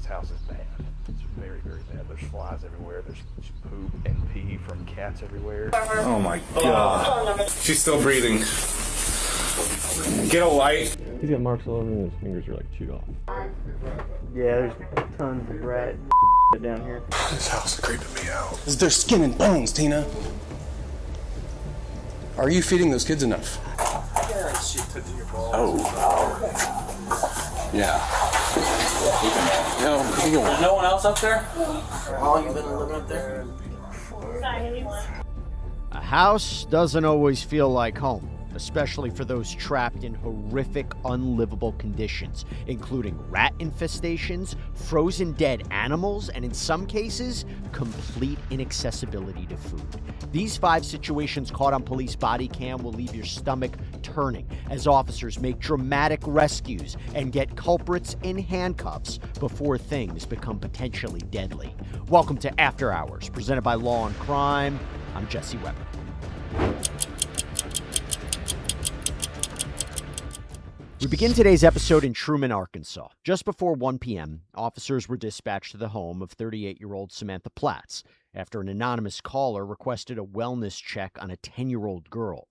house is bad. It's very, very bad. There's flies everywhere. There's poop and pee from cats everywhere. Oh my God. She's still breathing. Get a light. He's got marks all over him and his fingers are like chewed off. Yeah, there's tons of rat down here. This house is creeping me out. This is their skin and bones, Tina. Are you feeding those kids enough? Oh. Yeah. There's no one else up there? How long you been living up there? A house doesn't always feel like home, especially for those trapped in horrific, unlivable conditions, including rat infestations, frozen dead animals, and in some cases, complete inaccessibility to food. These 5 situations caught on police body cam will leave your stomach turning as officers make dramatic rescues and get culprits in handcuffs before things become potentially deadly. Welcome to After Hours, presented by Law&Crime. I'm Jesse Weber. We begin today's episode in Truman, Arkansas. Just before 1 p.m., officers were dispatched to the home of 38-year-old Samantha Platts after an anonymous caller requested a wellness check on a 10-year-old girl.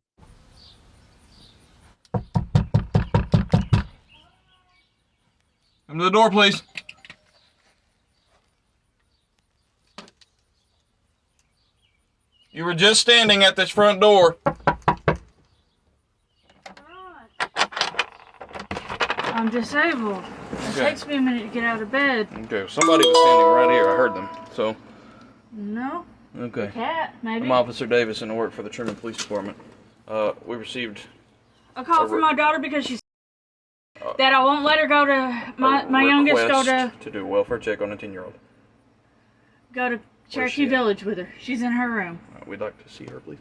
Come to the door, please. You were just standing at this front door. I'm disabled. It takes me a minute to get out of bed. Okay, somebody was standing right here. I heard them. So. No. Okay. Cat, maybe. I'm Officer Davis and I work for the Truman Police Department. We received a call from my daughter because she's that I won't let her go to my youngest go to do a welfare check on a 10-year-old. Go to Cherokee Village with her. She's in her room. We'd like to see her, please.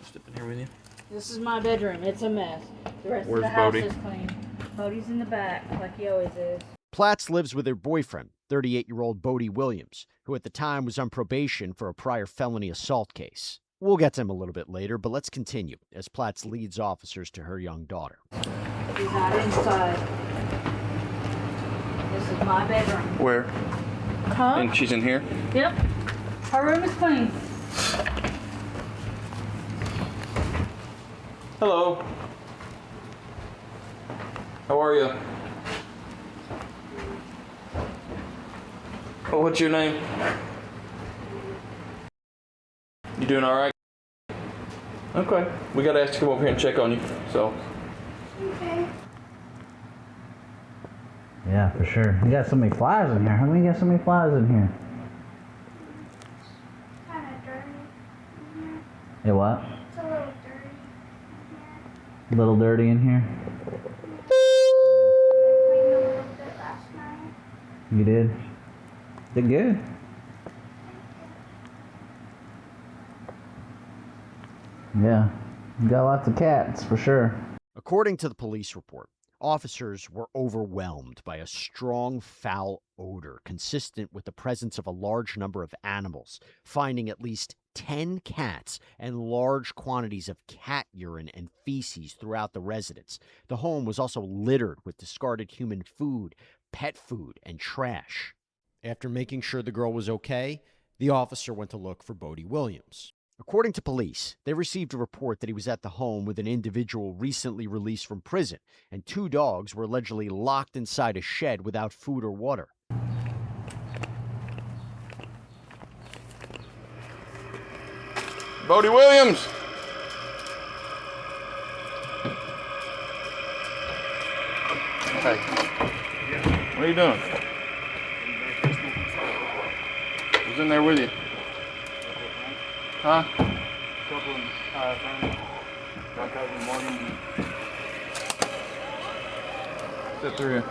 Step in here with you. This is my bedroom. It's a mess. The rest Where's of the house Bodie? is clean. Bodie's in the back, like he always is. Platts lives with her boyfriend, 38-year-old Bodie Williams, who at the time was on probation for a prior felony assault case. We'll get to him a little bit later, but let's continue as Platts leads officers to her young daughter. She's not inside. This is my bedroom. Where? Huh? And she's in here? Yep. Her room is clean. Hello. How are you? Oh, what's your name? You doing all right? Okay. We got to ask you to come over here and check on you. So. Okay. Yeah, for sure. You got so many flies in here. How many got so many flies in here? Kind of dirty. Hey, what? It's a little dirty. A little dirty in here? I cleaned a little bit last night. You did? Did good. Yeah. You got lots of cats, for sure. According to the police report, officers were overwhelmed by a strong, foul odor consistent with the presence of a large number of animals, finding at least 10 cats and large quantities of cat urine and feces throughout the residence. The home was also littered with discarded human food, pet food, and trash. After making sure the girl was okay, the officer went to look for Bodie Williams. According to police, they received a report that he was at the home with an individual recently released from prison, and 2 dogs were allegedly locked inside a shed without food or water. Bodie Williams! Hey. What are you doing? Who's in there with you? Huh? Couple of friends. My cousin Morgan. Sit through here.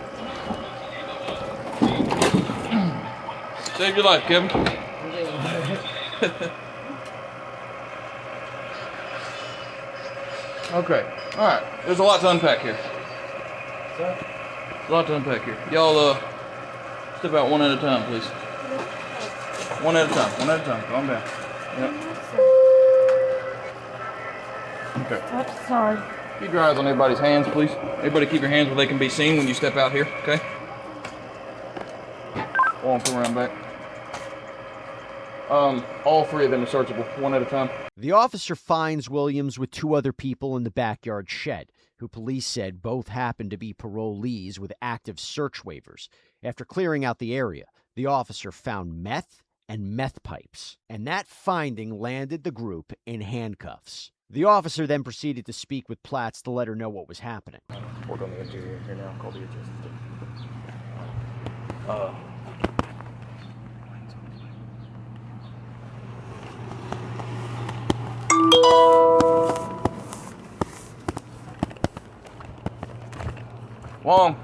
Save your life, Kevin. Okay. All right. There's a lot to unpack here. A lot to unpack here. Y'all, step out one at a time, please. One at a time. One at a time. Calm down. Yep. Okay. Oops, sorry. Keep your eyes on everybody's hands, please. Everybody keep your hands where they can be seen when you step out here, okay? Come around back. All three of them are searchable, one at a time. The officer finds Williams with 2 other people in the backyard shed, who police said both happened to be parolees with active search waivers. After clearing out the area, the officer found meth and meth pipes, and that finding landed the group in handcuffs. The officer then proceeded to speak with Platts to let her know what was happening. Work on the interior here now. Call the adjuster. Long.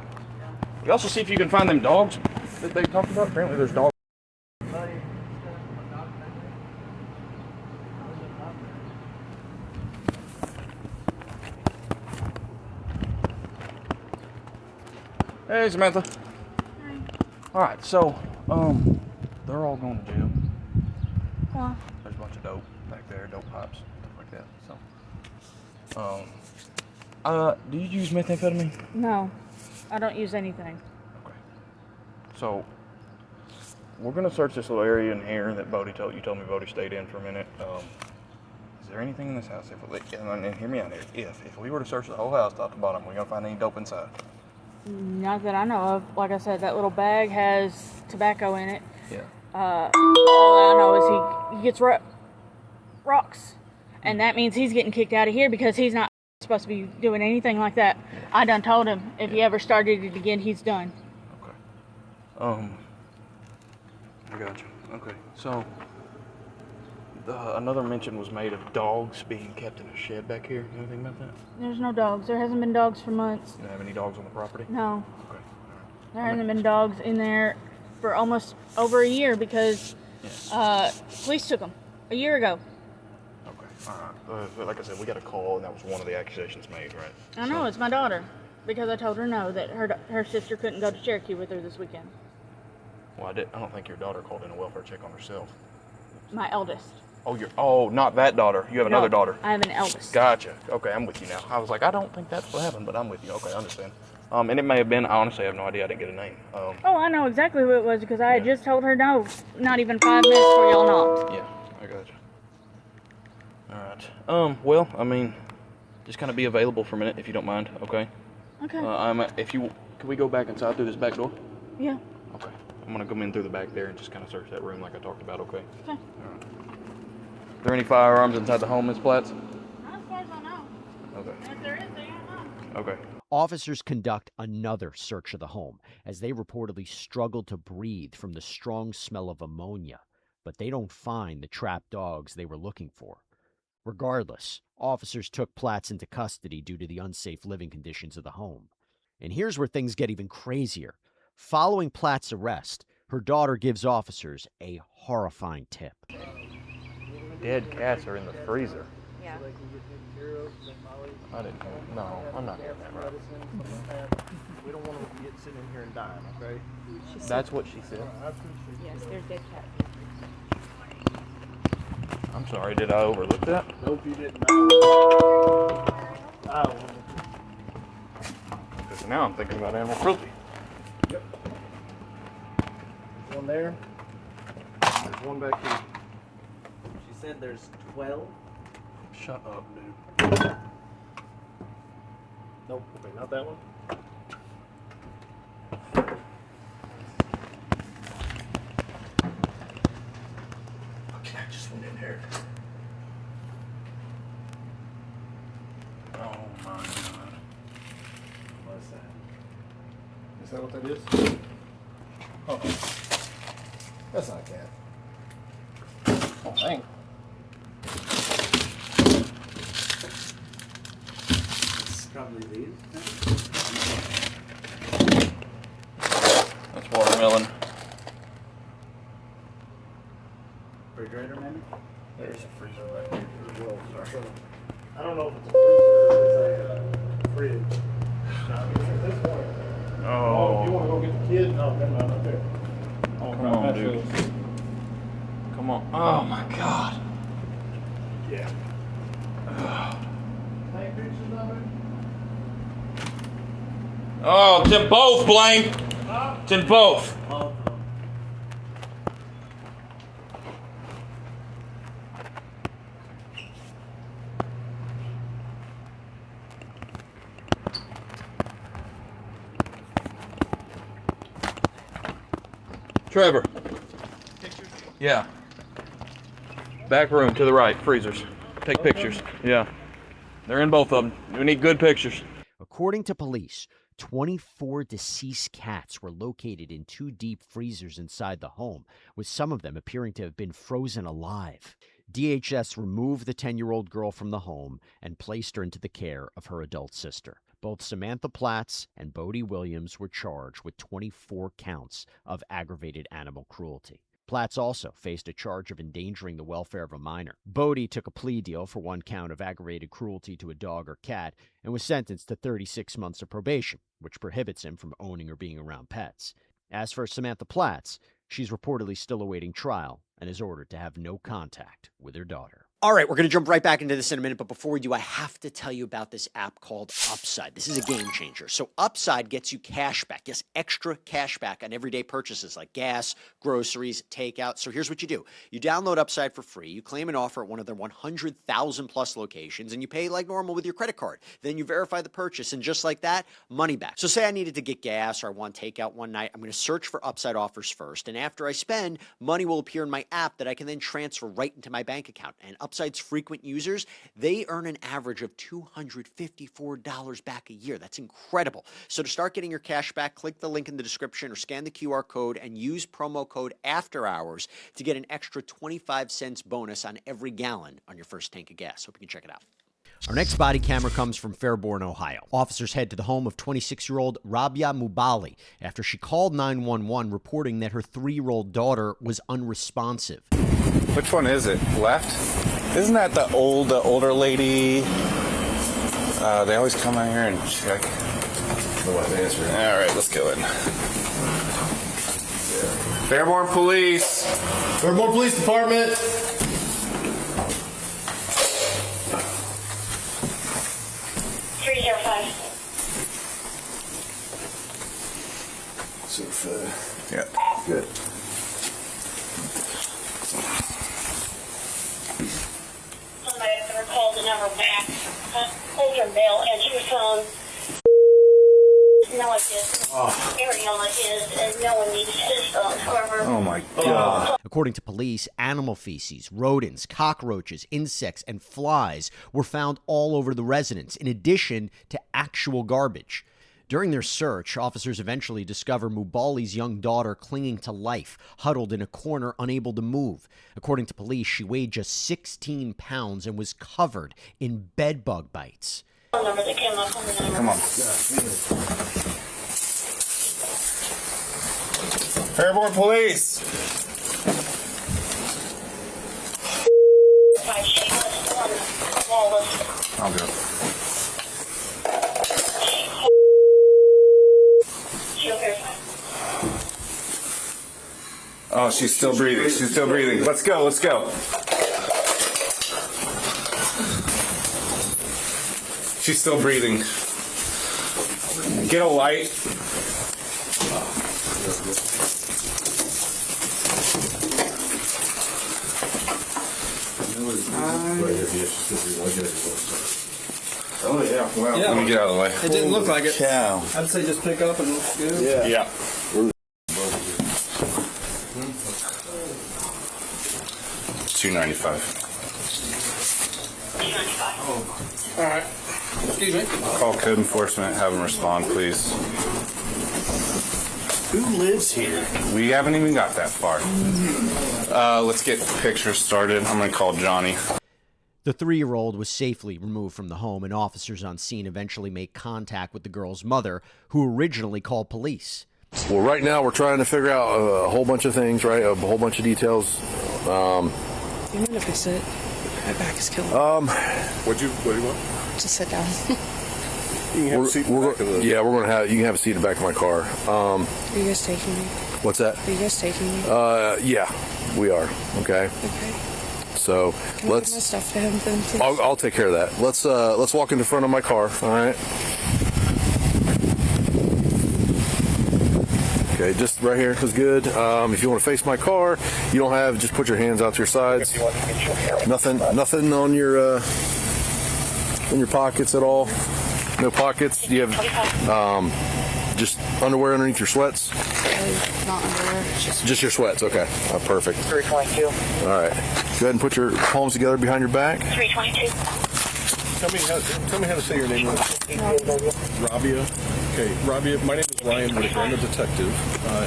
You also see if you can find them dogs that they talked about. Apparently there's dogs. Hey, Samantha. Hi. Alright, so, they're all going to jail. Well, There's a bunch of dope back there, dope pipes, stuff like that, so. Do you use methamphetamine? no, I don't use anything. Okay. So, we're gonna search this little area in here that you told me Bodie stayed in for a minute. Is there anything in this house, and hear me out here, if we were to search the whole house top to bottom, we're gonna find any dope inside? Not that I know of. Like I said, that little bag has tobacco in it. Yeah. All I know is he gets rocks. And that means he's getting kicked out of here because he's not supposed to be doing anything like that. I done told him if he ever started it again, he's done. Okay. I got you. Okay. So, another mention was made of dogs being kept in a shed back here. You know anything about that? There's no dogs. There hasn't been dogs for months. You don't have any dogs on the property? No. Okay. There hasn't been dogs in there for almost over a year because police took them a year ago. Okay. All right. Like I said, we got a call, and that was one of the accusations made, right? I know, it's my daughter. Because I told her no, that her sister couldn't go to Cherokee with her this weekend. Well, I don't think your daughter called in a welfare check on herself. My eldest. Oh, not that daughter. You have another daughter. I have an eldest. Gotcha. Okay, I'm with you now. I was like, I don't think that's what happened, but I'm with you. Okay, I understand. And it may have been, I honestly have no idea. I didn't get a name. Oh, I know exactly who it was because I had just told her no, not even 5 minutes before y'all knocked. Yeah, I gotcha. All right. Well, I mean, just kind of be available for a minute if you don't mind, okay? Okay. Can we go back inside through this back door? Yeah. Okay. I'm gonna come in through the back there and just kind of search that room like I talked about, okay? Okay. All right. Are there any firearms inside the home, Ms. Platts? Not as far as I know. Okay. If there is, they aren't. Okay. Officers conduct another search of the home as they reportedly struggle to breathe from the strong smell of ammonia, but they don't find the trapped dogs they were looking for. Regardless, officers took Platts into custody due to the unsafe living conditions of the home. And here's where things get even crazier. Following Platts' arrest, her daughter gives officers a horrifying tip. Dead cats are in the freezer. Yeah. I didn't. No, I'm not doing that, right? We don't want them to get sitting in here and dying, okay? That's what she said. Yes, there's dead cats. I'm sorry, did I overlook that? Nope, you didn't. Because now I'm thinking about animal cruelty. Yep. One there. There's one back here. She said there's 12. Shut up, dude. Nope. Okay, not that one. Okay, I just went in here. Oh my god. What's that? Is that what that is? Uh-oh. That's not a cat. Oh, dang. It's probably these. That's watermelon. Refrigerator, maybe? There's a freezer right here as well. Sorry. I don't know if it's a freezer or it's a fridge. This one. Oh. You want to go get the kid? No, never mind, up there. Oh, Come on, dude. Come on. Oh my god. Yeah. Take pictures of it? Oh, it's in both, Blaine. It's in both. Trevor. Yeah. Back room to the right, freezers. Take pictures. Yeah. They're in both of them. We need good pictures. According to police, 24 deceased cats were located in 2 deep freezers inside the home, with some of them appearing to have been frozen alive. DHS removed the 10-year-old girl from the home and placed her into the care of her adult sister. Both Samantha Platts and Bodie Williams were charged with 24 counts of aggravated animal cruelty. Platts also faced a charge of endangering the welfare of a minor. Bodie took a plea deal for 1 count of aggravated cruelty to a dog or cat and was sentenced to 36 months of probation, which prohibits him from owning or being around pets. As for Samantha Platts, she's reportedly still awaiting trial and is ordered to have no contact with her daughter. All right, we're going to jump right back into this in a minute, but before we do, I have to tell you about this app called Upside. This is a game changer. So Upside gets you cash back, yes, extra cash back on everyday purchases like gas, groceries, takeout. So here's what you do. You download Upside for free, you claim an offer at one of their 100,000 plus locations, and you pay like normal with your credit card. Then you verify the purchase, and just like that, money back. So say I needed to get gas or I want takeout one night, I'm going to search for Upside offers first, and after I spend, money will appear in my app that I can then transfer right into my bank account. And Upside's frequent users, they earn an average of $254 back a year. That's incredible. So to start getting your cash back, click the link in the description or scan the QR code and use promo code AFTERHOURS to get an extra 25 cents bonus on every gallon on your first tank of gas. Hope you can check it out. Our next body camera comes from Fairborn, Ohio. Officers head to the home of 26-year-old Rabia Mubali after she called 911 reporting that her 3-year-old daughter was unresponsive. Which one is it? Left? Isn't that the older lady? They always come out here and check. All right, let's go in. Fairborn Police. Fairborn Police Department. 305. Yeah. Good. Somebody called the number back. Older male answered the phone. No one is. Ariella is, and no one needs his phone. However. Oh my God. According to police, animal feces, rodents, cockroaches, insects, and flies were found all over the residence, in addition to actual garbage. During their search, officers eventually discover Mubali's young daughter clinging to life, huddled in a corner, unable to move. According to police, she weighed just 16 pounds and was covered in bedbug bites. Number that came up on the number. Come on. Fairborn Police. I'll go. Oh, she's still breathing. She's still breathing. Let's go. Let's go. She's still breathing. Get a light. Oh yeah. Well, Let me get out of the way. It didn't look like it. Cow. I'd say just pick up and it looks good. Yeah. Yeah. $295. All right. Excuse me. Call code enforcement. Have them respond, please. Who lives here? We haven't even got that far. Let's get pictures started. I'm gonna call Johnny. The 3-year-old was safely removed from the home, and officers on scene eventually made contact with the girl's mother, who originally called police. Well, right now we're trying to figure out a whole bunch of things, right? A whole bunch of details. I'm gonna fix it. My back is killing me. What do you want? Just sit down. You can have a seat in the back of the... Yeah, we're gonna have. You can have a seat in the back of my car. Are you guys taking me? What's that? Are you guys taking me? Yeah, we are. Okay. Okay. So Can I give my stuff to him then, please? I'll take care of that. Let's walk in the front of my car. All right. Okay, just right here is good. If you want to face my car, you don't have. Just put your hands out to your sides. Nothing on your pockets at all. No pockets. You have just underwear underneath your sweats? Not underwear. Just your sweats. Okay. Perfect. 322. All right. Go ahead and put your palms together behind your back. 322. Tell me how to say your name. Rabia. Okay, Rabia. My name is Ryan Whitaker. I'm a detective,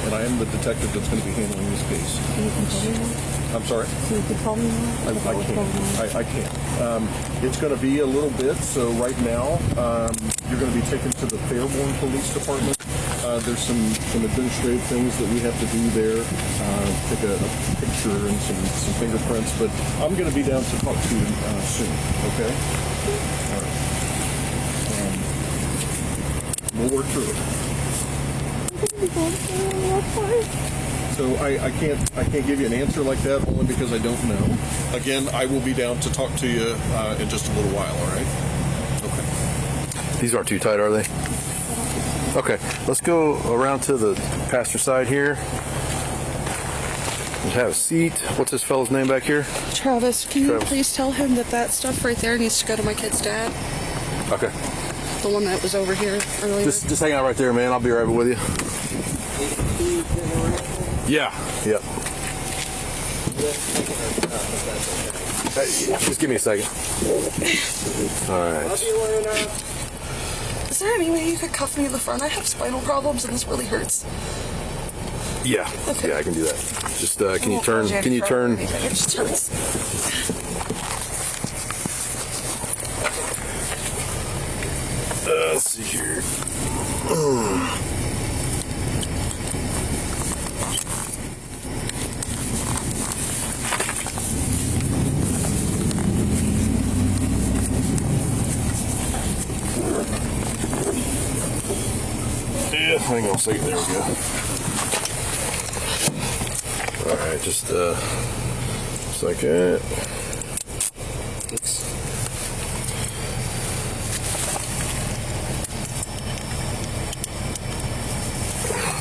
and I am the detective that's going to be handling this case. I'm sorry. So you can tell me more? I can't. It's going to be a little bit. So right now, you're going to be taken to the Fairborn Police Department. There's some administrative things that we have to do there. Take a picture and some fingerprints. But I'm going to be down to talk to you soon. Okay. All right. We'll work through it. So I can't give you an answer like that only because I don't know. Again, I will be down to talk to you in just a little while. All right. Okay. These aren't too tight, are they? Okay. Let's go around to the passenger side here. And have a seat. What's this fellow's name back here? Travis, can you please tell him that stuff right there needs to go to my kid's dad? Okay. The one that was over here earlier. Just hang out right there, man. I'll be right with you. Yeah. Yep. Hey, just give me a second. All right. Is there any way you could cuff me in the front? I have spinal problems and this really hurts. Yeah. Okay. Yeah, I can do that. Just can you turn? Can you turn? It just hurts. Let's see here. Yeah, hang on a second. There we go. All right, just a second. Oops.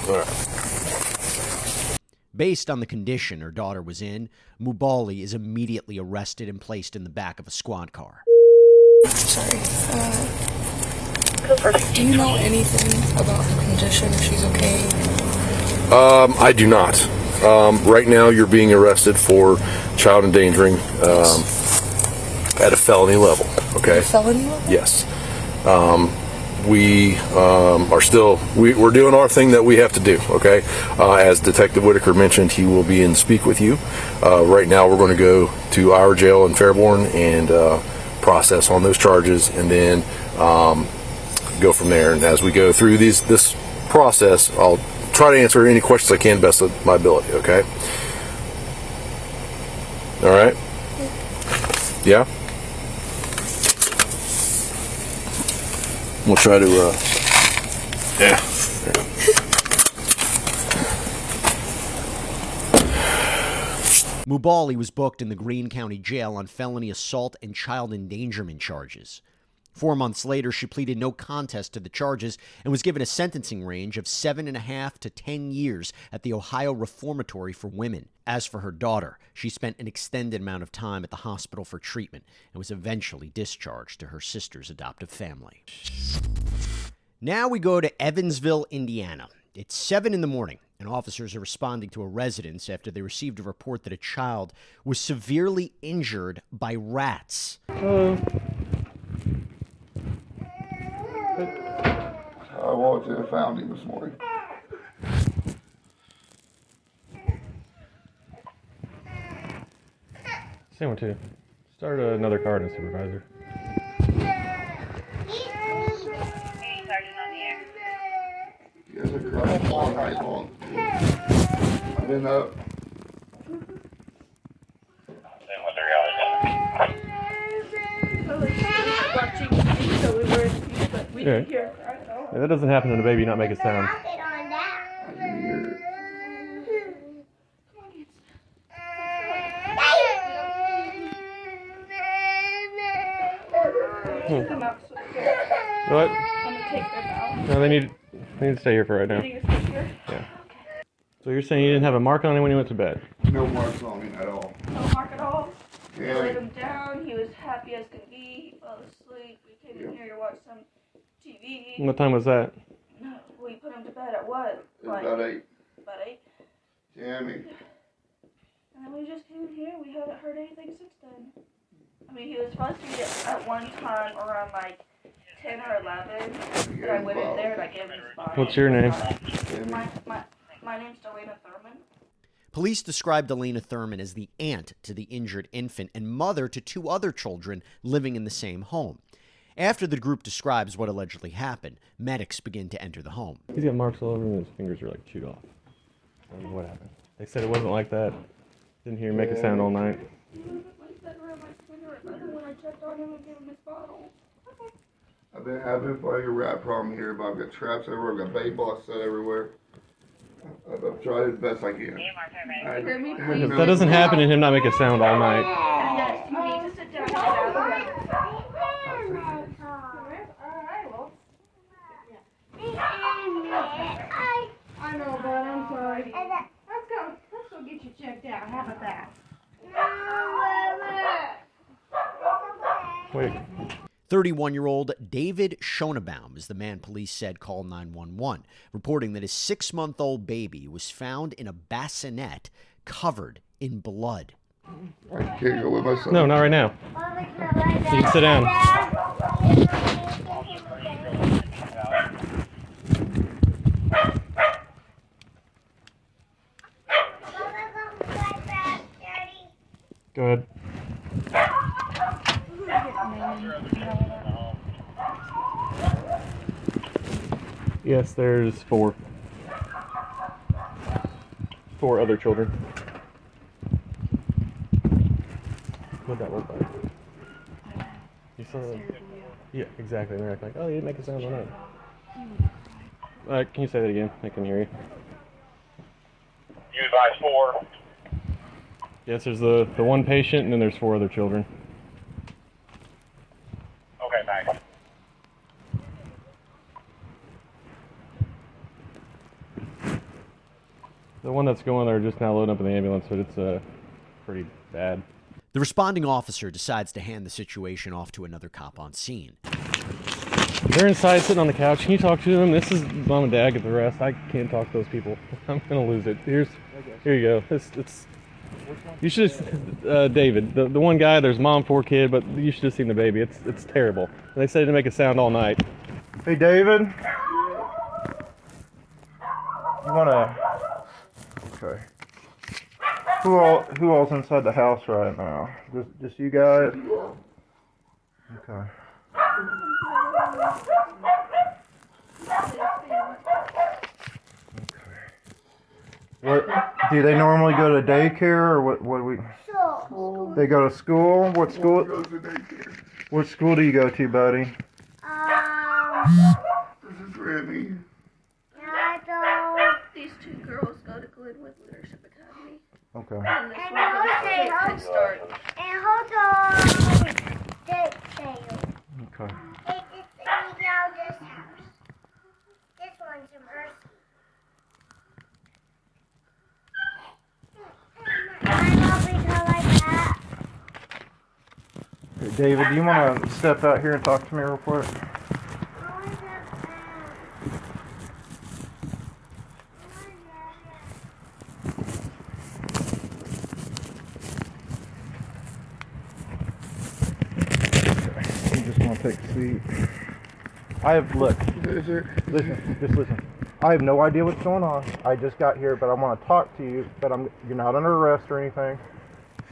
All right. Based on the condition her daughter was in, Mubali is immediately arrested and placed in the back of a squad car. Sorry. Do you know anything about her condition? If she's okay? I do not. Right now, you're being arrested for child endangering at a felony level. Okay. Felony level? Yes. We are still we're doing our thing that we have to do. Okay. As Detective Whitaker mentioned, he will be in to speak with you. Right now, we're going to go to our jail in Fairborn and process on those charges, and then go from there. And as we go through this process, I'll try to answer any questions I can best of my ability. Okay. All right. Yeah. We'll try to. Yeah. Mubali was booked in the Greene County Jail on felony assault and child endangerment charges. 4 months later, she pleaded no contest to the charges and was given a sentencing range of 7.5 to 10 years at the Ohio Reformatory for Women. As for her daughter, she spent an extended amount of time at the hospital for treatment and was eventually discharged to her sister's adoptive family. Now we go to Evansville, Indiana. It's 7 in the morning, and officers are responding to a residence after they received a report that a child was severely injured by rats. I walked in and found him this morning. Same one too. Start another card in supervisor. He has a crutch all night long. I've been up. Yeah. Yeah, that doesn't happen when a baby not make a sound. What? I'm gonna take them out. No, they need to stay here for right now. Yeah. So you're saying you didn't have a mark on him when he went to bed? No marks on him at all. No mark at all. Yeah. We laid him down. He was happy as could be. He fell asleep. We came in here to watch some TV. What time was that? We put him to bed at what? It's about 8. About 8? Tammy. And then we just came here. We haven't heard anything since then. I mean, he was supposed to be at one time around like 10 or 11. But I went in there and I gave him his body. What's your name? My name's Juliana Thurman. Police described Elena Thurman as the aunt to the injured infant and mother to 2 other children living in the same home. After the group describes what allegedly happened, medics begin to enter the home. He's got marks all over him and his fingers are like chewed off. I don't know what happened. They said it wasn't like that. Didn't hear him make a sound all night. I've been having a rat problem here, but I've got traps everywhere. I've got bait balls set everywhere. I've tried as best I can. If that doesn't happen and him not make a sound all night. Yes, you need to sit down. I know, but I'm sorry. Let's go get you checked out. How about that? Wait. 31-year-old David Schonebaum is the man police said called 911, reporting that his 6-month-old baby was found in a bassinet covered in blood. I can't go with my son. No, not right now. You can sit down. Go ahead. Yes, there's 4. 4 other children. What'd that look like? You saw them? Yeah, exactly. And they're like, oh, you didn't make a sound on that. Can you say that again? I can hear you. You advise 4. Yes, there's the one patient, and then there's 4 other children. Okay, thanks. The one that's going there just now loading up in the ambulance, but it's pretty bad. The responding officer decides to hand the situation off to another cop on scene. They're inside sitting on the couch. Can you talk to them? This is mom and dad get the rest. I can't talk to those people. I'm gonna lose it. Here you go. It's you should have, David, the one guy. There's mom, 4 kid, but you should have seen the baby. It's terrible. And they said it didn't make a sound all night. Hey, David. You wanna? Okay. Who all's inside the house right now? Just you guys? Okay. What do they normally go to daycare or what do we? School. They go to school? What school? Goes to daycare. What school do you go to, buddy? This is Remy. These 2 girls go to Glenwood Leadership Academy. Okay. And this one goes to Head Start. And hold on. Okay. This house. This one's a verse. Okay, David, do you want to step out here and talk to me real quick? Take a seat. Listen. I have no idea what's going on. I just got here, but I want to talk to you. But you're not under arrest or anything.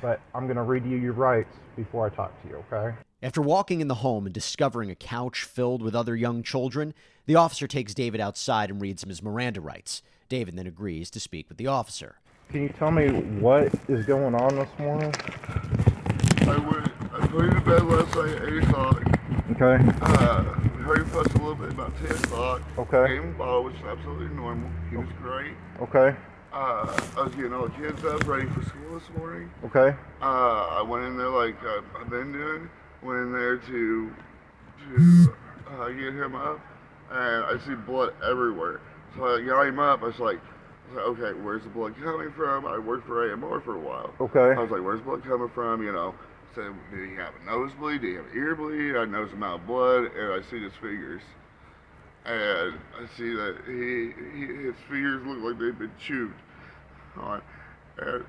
But I'm going to read you your rights before I talk to you, okay? After walking in the home and discovering a couch filled with other young children, the officer takes David outside and reads him his Miranda rights. David then agrees to speak with the officer. Can you tell me what is going on this morning? I put you to bed last night at 8 o'clock. Okay. We heard you fuss a little bit about 10 o'clock. Okay. Gave him a bottle, which is absolutely normal. He was great. Okay. I was getting all the kids up, ready for school this morning. Okay. I went in there like I've been doing. Went in there to get him up, and I see blood everywhere. So I got him up. I was like, okay, where's the blood coming from? I worked for AMR for a while. Okay. I was like, where's the blood coming from? You know, said, did he have a nosebleed? Did he have an ear bleed? I noticed the amount of blood, and I see his fingers. and I see that his fingers look like they've been chewed on. And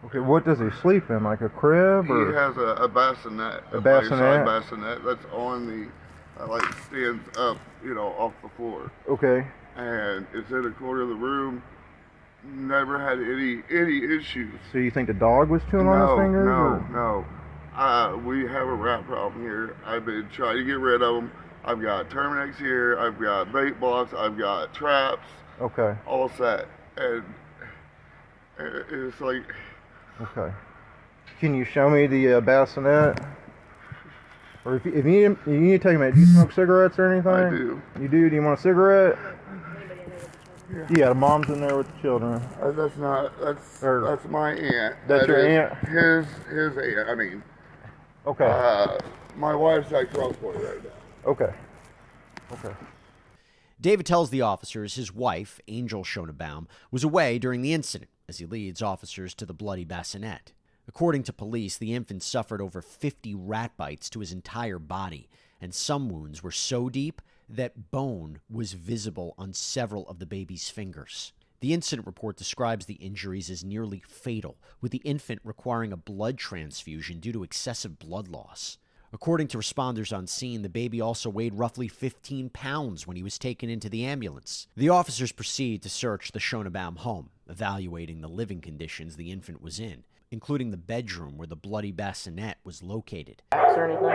Okay, what does he sleep in? Like a crib or? he has a bassinet, A fireside bassinet? bassinet that's on the, like stands up, off the floor. Okay. And it's in a corner of the room. Never had any issues. So you think the dog was chewing on his fingers? No. We have a rat problem here. I've been trying to get rid of them. I've got Terminex here. I've got bait blocks. I've got traps. Okay. All set. And it's like... Okay. Can you show me the bassinet? Or if you need to take a minute, do you smoke cigarettes or anything? I do. You do? Do you want a cigarette? Yeah, the mom's in there with the children. That's my aunt. That's your aunt? His aunt, I mean. Okay. My wife's at cross-board right now. Okay. Okay. David tells the officers his wife, Angel Schonebaum, was away during the incident as he leads officers to the bloody bassinet. According to police, the infant suffered over 50 rat bites to his entire body, and some wounds were so deep that bone was visible on several of the baby's fingers. The incident report describes the injuries as nearly fatal, with the infant requiring a blood transfusion due to excessive blood loss. According to responders on scene, the baby also weighed roughly 15 pounds when he was taken into the ambulance. The officers proceed to search the Schonebaum home, evaluating the living conditions the infant was in, including the bedroom where the bloody bassinet was located. Tracks or anything?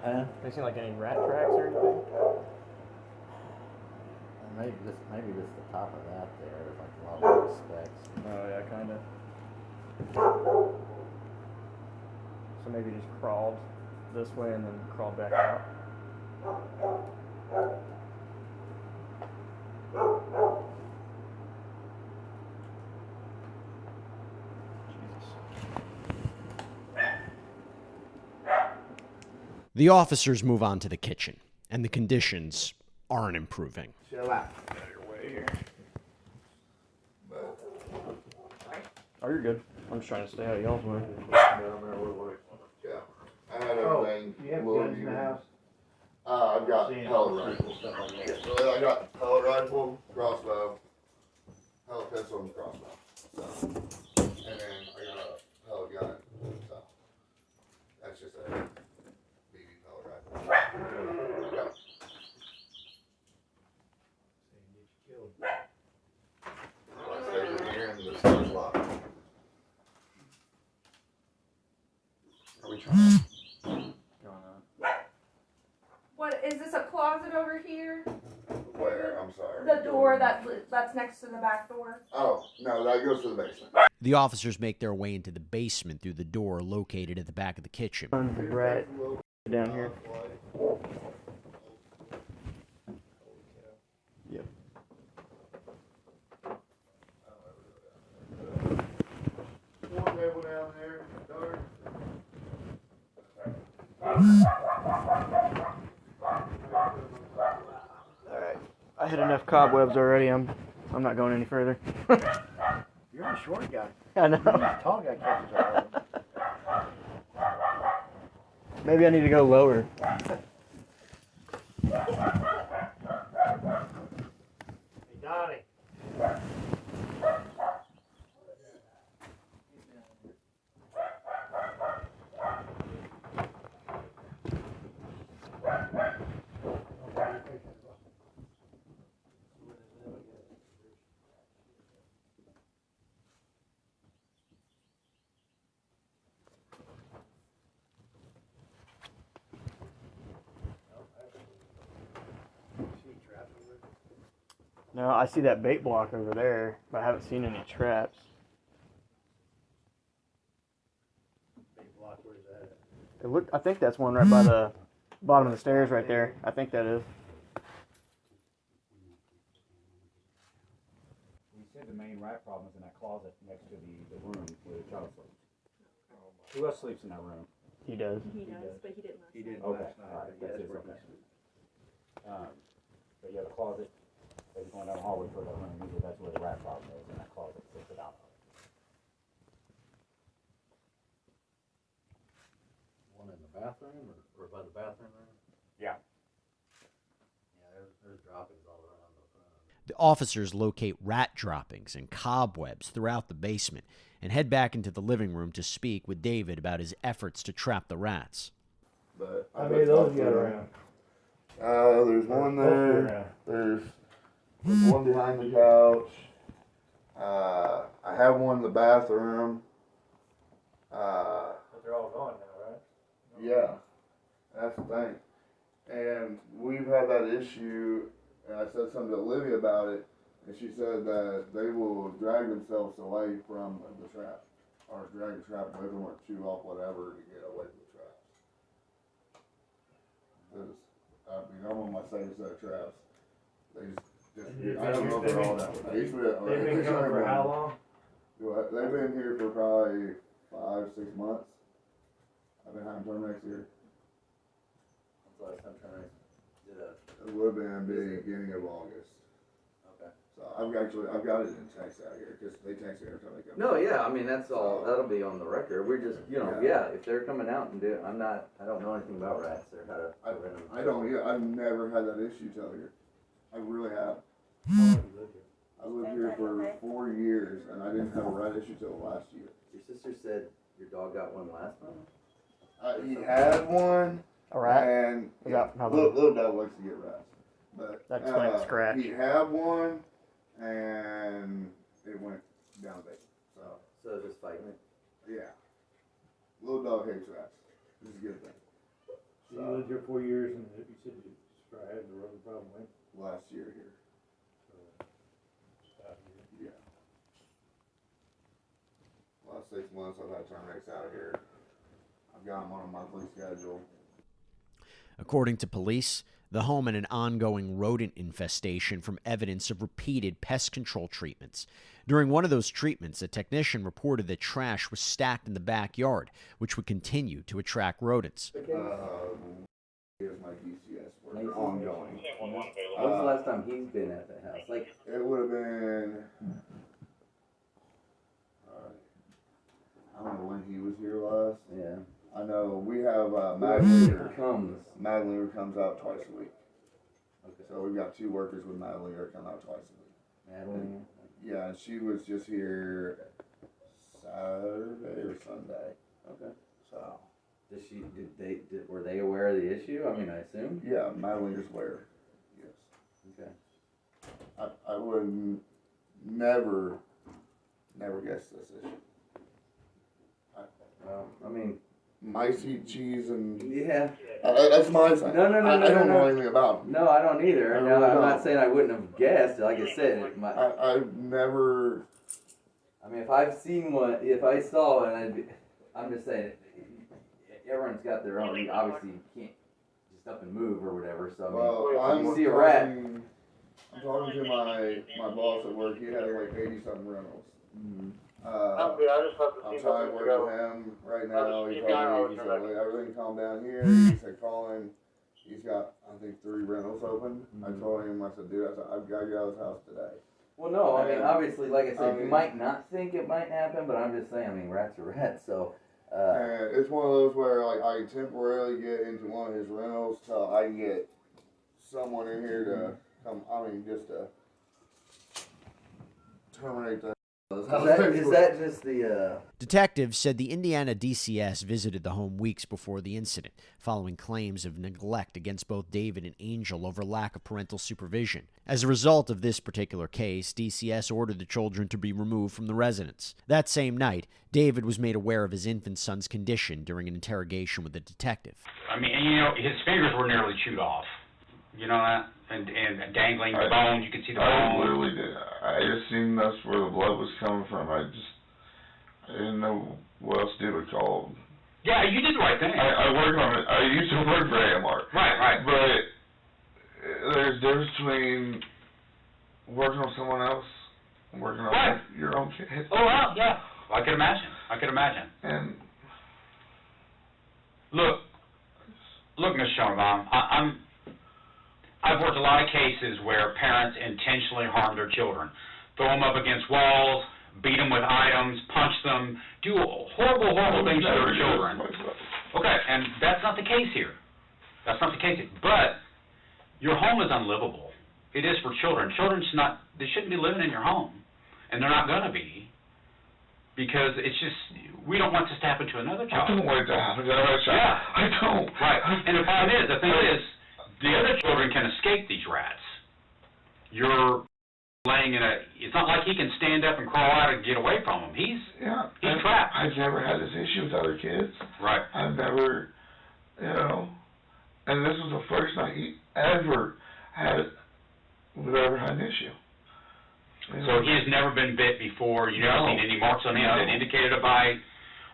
Huh? They seem like any rat tracks or anything? Maybe just the top of that there, like a lot of specks. Oh yeah, kind of. So maybe just crawled this way and then crawled back out. The officers move on to the kitchen, and the conditions aren't improving. Chill out. Get out of your way here. Oh, you're good. I'm just trying to stay out of y'all's way. Yeah. I had everything. You have guns in the house? I've got pellet rifle. Yeah, so I got pellet rifle, crossbow, pellet pistol, and crossbow. So, and then I got a pellet gun. So that's just a BB pellet rifle. Yep. I stay in here and the door's locked. Are we trying? What is this, a closet over here? Where? I'm sorry. The door that's next to the back door. Oh, no, that goes to the basement. The officers make their way into the basement through the door located at the back of the kitchen. Right down here. Yep. One table down there, dark. Alright. I hit enough cobwebs already. I'm not going any further. You're a short guy. I know. Tall guy catches all of them. Maybe I need to go lower. Hey, Donnie. No, I see that bait block over there, but I haven't seen any traps. Big block, where's that at? It looked. I think that's one right by the bottom of the stairs right there. I think that is. We said the main rat problem is in that closet next to the room where the child sleeps. Who else sleeps in that room? He does. He does, but he didn't last He didn't night. last night. All right, that's his okay. But yeah, the closet, as you're going down the hallway for that room, usually that's where the rat problem is, in that closet, sits it out. One in the bathroom or by the bathroom room? Yeah. Yeah, there's drop The officers locate rat droppings and cobwebs throughout the basement and head back into the living room to speak with David about his efforts to trap the rats. But How many of those you got around? There's one there. There's one behind the couch. I have one in the bathroom. But they're all gone now, right? Yeah, that's the thing. And we've had that issue, and I said something to Olivia about it, and she said that they will drag themselves away from the trap, or drag the trap away from them, or chew off whatever to get away from the traps. Because, I mean, I'm on my second set of traps. They just I don't know if they're all that way. They've been coming for how long? They've been here for probably 5-6 months. I've been having Terminex here. When's the last time Terminex did a... It would have been the beginning of August. Okay. So I've got it in text out here, because they text me every time they come. No, yeah, I mean, that's all, that'll be on the record. We're just, you know, yeah, if they're coming out and do it, I don't know anything about rats or how to prevent them. I don't, yeah, I've never had that issue till here. I really have. I lived here for 4 years, and I didn't have a rat issue till last year. Your sister said your dog got one last month? He had one. A rat? And little dog likes to get rats. But that explains scratch. He had one, and it went down a bit. So just fighting it? Yeah. Little dog hates rats. This is a good thing. So you lived here 4 years, and you said you had the rodent problem when? Last year here. Yeah. Last 6 months I've had Terminex out here. I've got them on a monthly schedule. According to police, the home had an ongoing rodent infestation from evidence of repeated pest control treatments. During one of those treatments, a technician reported that trash was stacked in the backyard, which would continue to attract rodents. Here's my DCS work ongoing. When's the last time he's been at the house? Like, it would have been. I don't know when he was here last. Yeah. I know we have Madeline comes out twice a week. Okay. So we've got 2 workers with Madeline come out twice a week. Madeline? Yeah, and she was just here Saturday or Sunday. Okay. So. Were they aware of the issue? I mean, I assume? Yeah, Madeline is aware. Yes. Okay. I would never guess this issue. Well, I mean, mice eat cheese and yeah, that's my thing. No, I don't know anything about them. No, I don't either. I'm not saying I wouldn't have guessed. Like I said, I've never. I mean, if I've seen one, if I saw one, I'm just saying, everyone's got their own. Obviously, you can't just up and move or whatever. So I mean, if you see a rat. I'm talking to my boss at work. He had like 80-something rentals. Mm-hmm. I'm trying to work with him right now. He told me, he said, everything calm down here. He said, call him. He's got, I think, 3 rentals open. I told him, I said, dude, I've got to get out of his house today. Well, no, I mean, obviously, like I said, you might not think it might happen, but I'm just saying, I mean, rats are rats, so. And it's one of those where, like, I can temporarily get into one of his rentals till I can get someone in here to come, just to terminate that. Is that just the... Detectives said the Indiana DCS visited the home weeks before the incident, following claims of neglect against both David and Angel over lack of parental supervision. As a result of this particular case, DCS ordered the children to be removed from the residence. That same night, David was made aware of his infant son's condition during an interrogation with the detective. I mean, his fingers were nearly chewed off. You know that? And dangling the bone, you could see the bone. I literally did. I just seen that's where the blood was coming from. I didn't know what else to do with call. Yeah, you did the right thing. I work on it. I used to work for AMR. Right. But there's a difference between working on someone else and working on your own kid. Oh, well, yeah. I could imagine. And look, Mr. Schoenbaum, I've worked a lot of cases where parents intentionally harm their children. Throw them up against walls, beat them with items, punch them, do horrible things to their children. Okay, and that's not the case here. But your home is unlivable. it is for children. They shouldn't be living in your home, and they're not going to be, because it's just, we don't want this to happen to another child. I don't want it to happen to another child. Yeah. I don't. Right. And the problem is, the thing is, the other children can escape these rats. You're laying in it's not like he can stand up and crawl out and get away from them. He's trapped. I've never had this issue with other kids. Right. I've never, and this was the first night he ever had an issue. So he has never been bit before. You've never seen any marks on him that indicated a bite.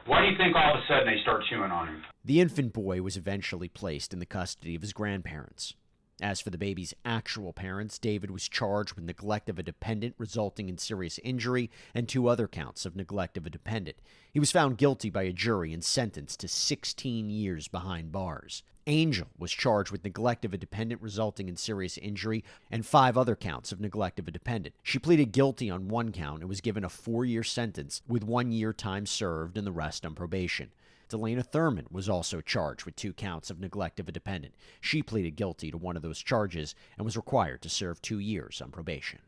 Why do you think all of a sudden they start chewing on him? The infant boy was eventually placed in the custody of his grandparents. As for the baby's actual parents, David was charged with neglect of a dependent resulting in serious injury and 2 other counts of neglect of a dependent. He was found guilty by a jury and sentenced to 16 years behind bars. Angel was charged with neglect of a dependent resulting in serious injury and 5 other counts of neglect of a dependent. She pleaded guilty on 1 count and was given a 4-year sentence with 1 year time served and the rest on probation. Delana Thurman was also charged with 2 counts of neglect of a dependent. She pleaded guilty to one of those charges and was required to serve 2 years on probation.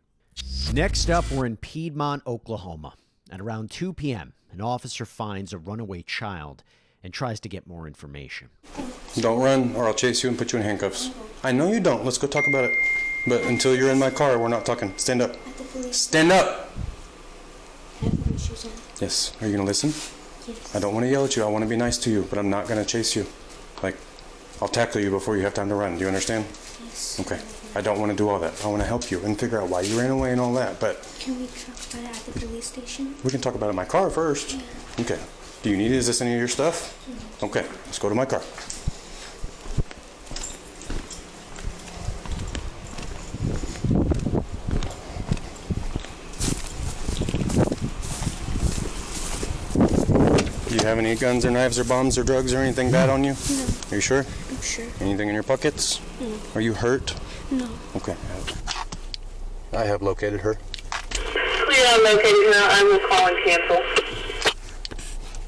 Next up, we're in Piedmont, Oklahoma. At around 2 p.m., an officer finds a runaway child and tries to get more information. Don't run, or I'll chase you and put you in handcuffs. I know you don't. Let's go talk about it. But until you're in my car, we're not talking. Stand up. Stand up! Yes. Are you going to listen? Yes. I don't want to yell at you. I want to be nice to you, but I'm not going to chase you. I'll tackle you before you have time to run. Do you understand? Yes. Okay. I don't want to do all that. I want to help you and figure out why you ran away and all that, but... Can we talk about it at the police station? We can talk about it in my car first. Yeah. Okay. Do you need it? Is this any of your stuff? Mm-hmm. Okay. Let's go to my car. Do you have any guns or knives or bombs or drugs or anything bad on you? No. Are you sure? I'm sure. Anything in your pockets? No. Are you hurt? No. Okay. I have located her. We are located now. I will call and cancel.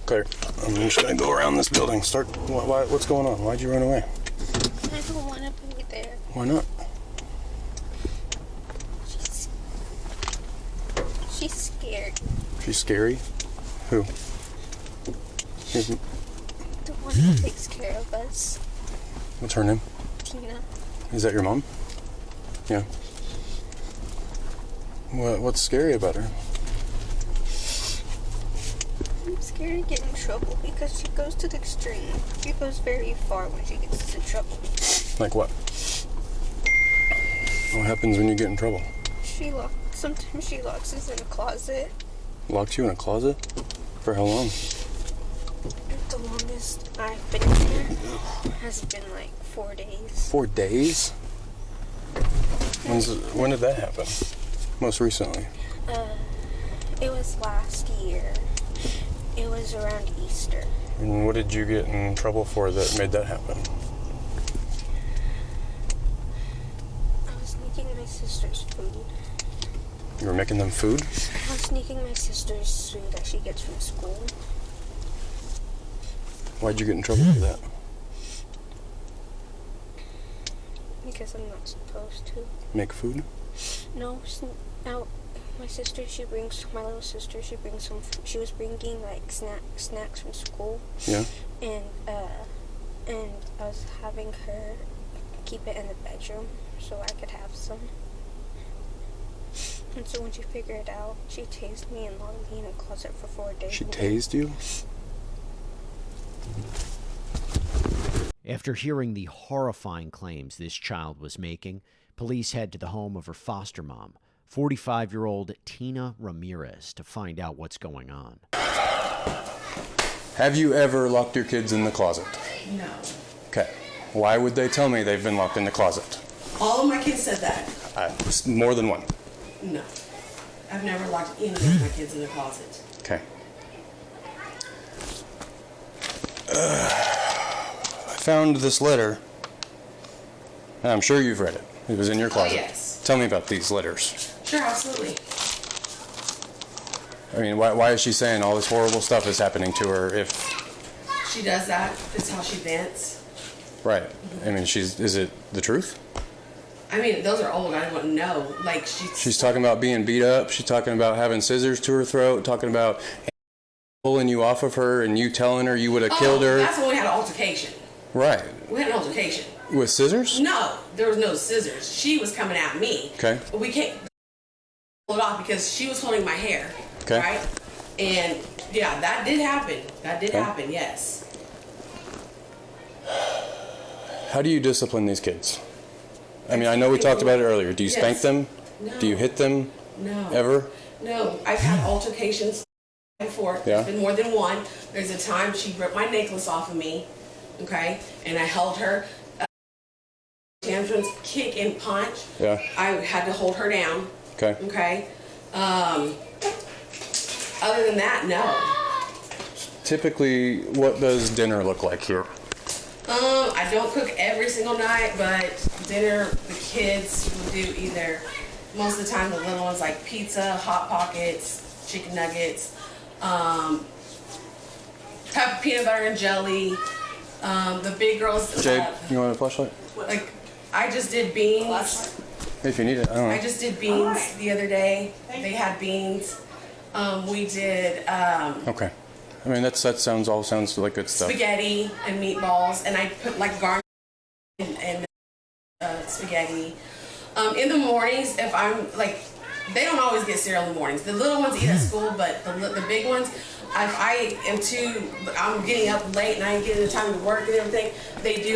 Okay. I'm just going to go around this building. What's going on? Why'd you run away? I don't want to be there. Why not? She's scared. She's scary? Who? The one who takes care of us. What's her name? Tina. Is that your mom? Yeah. What's scary about her? I'm scared to get in trouble because she goes to the extreme. She goes very far when she gets into trouble. Like what? What happens when you get in trouble? Sometimes she locks us in a closet. Locks you in a closet? For how long? The longest I've been in here has been like 4 days. 4 days? When did that happen? Most recently? It was last year. It was around Easter. And what did you get in trouble for that made that happen? I was sneaking my sister's food. You were making them food? I was sneaking my sister's food that she gets from school. Why'd you get in trouble for that? Because I'm not supposed to. Make food? No, my sister, my little sister, she was bringing like snacks from school. Yeah. And I was having her keep it in the bedroom so I could have some. And so when she figured it out, she tased me and locked me in a closet for 4 days. She tased you? After hearing the horrifying claims this child was making, police head to the home of her foster mom, 45-year-old Tina Ramirez, to find out what's going on. Have you ever locked your kids in the closet? No. Okay. Why would they tell me they've been locked in the closet? All of my kids said that. More than one. No. I've never locked any of my kids in the closet. Okay. I found this letter. I'm sure you've read it. It was in your closet. Oh, yes. Tell me about these letters. Sure, absolutely. I mean, why is she saying all this horrible stuff is happening to her if... She does that. It's how she vents. Right. I mean, is it the truth? I mean, those are old. I wouldn't know. Like, She's talking about being beat up. She's talking about having scissors to her throat, talking about pulling you off of her and you telling her you would have killed her. That's when we had an altercation. Right. We had an altercation. With scissors? No, there was no scissors. She was coming at me. Okay. But we can't pull it off because she was holding my hair. Okay. Right? And yeah, that did happen. That did happen, yes. How do you discipline these kids? I mean, I know we talked about it earlier. Do you spank them? No. Do you hit them? No. Ever? No. I've had altercations before. Yeah. There's been more than one. There's a time she ripped my necklace off of me. Okay? And I held her. Tantrums, kick and punch. Yeah. I had to hold her down. Okay. Okay? Other than that, no. Typically, what does dinner look like here? I don't cook every single night, but dinner, the kids will do either, most of the time the little ones like pizza, Hot Pockets, chicken nuggets, type of peanut butter and jelly. The big girls. Jade, you want a flashlight? Like, I just did beans. If you need it, I don't know. I just did beans the other day. They had beans. We did Okay. I mean, that sounds like good stuff. spaghetti and meatballs, and I put like garnish and spaghetti. In the mornings, if I'm like, they don't always get cereal in the mornings. The little ones eat at school, but the big ones, if I'm getting up late and I ain't getting the time to work and everything,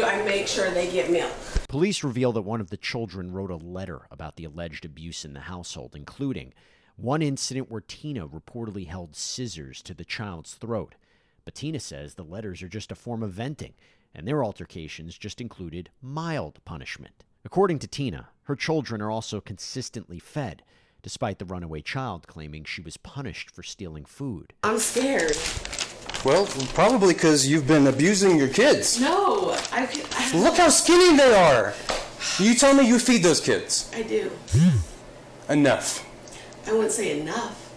I make sure they get milk. Police reveal that one of the children wrote a letter about the alleged abuse in the household, including one incident where Tina reportedly held scissors to the child's throat. But Tina says the letters are just a form of venting, and their altercations just included mild punishment. According to Tina, her children are also consistently fed, despite the runaway child claiming she was punished for stealing food. I'm scared. Well, probably because you've been abusing your kids. No, Look how skinny they are. You tell me you feed those kids. I do. Enough. I wouldn't say enough.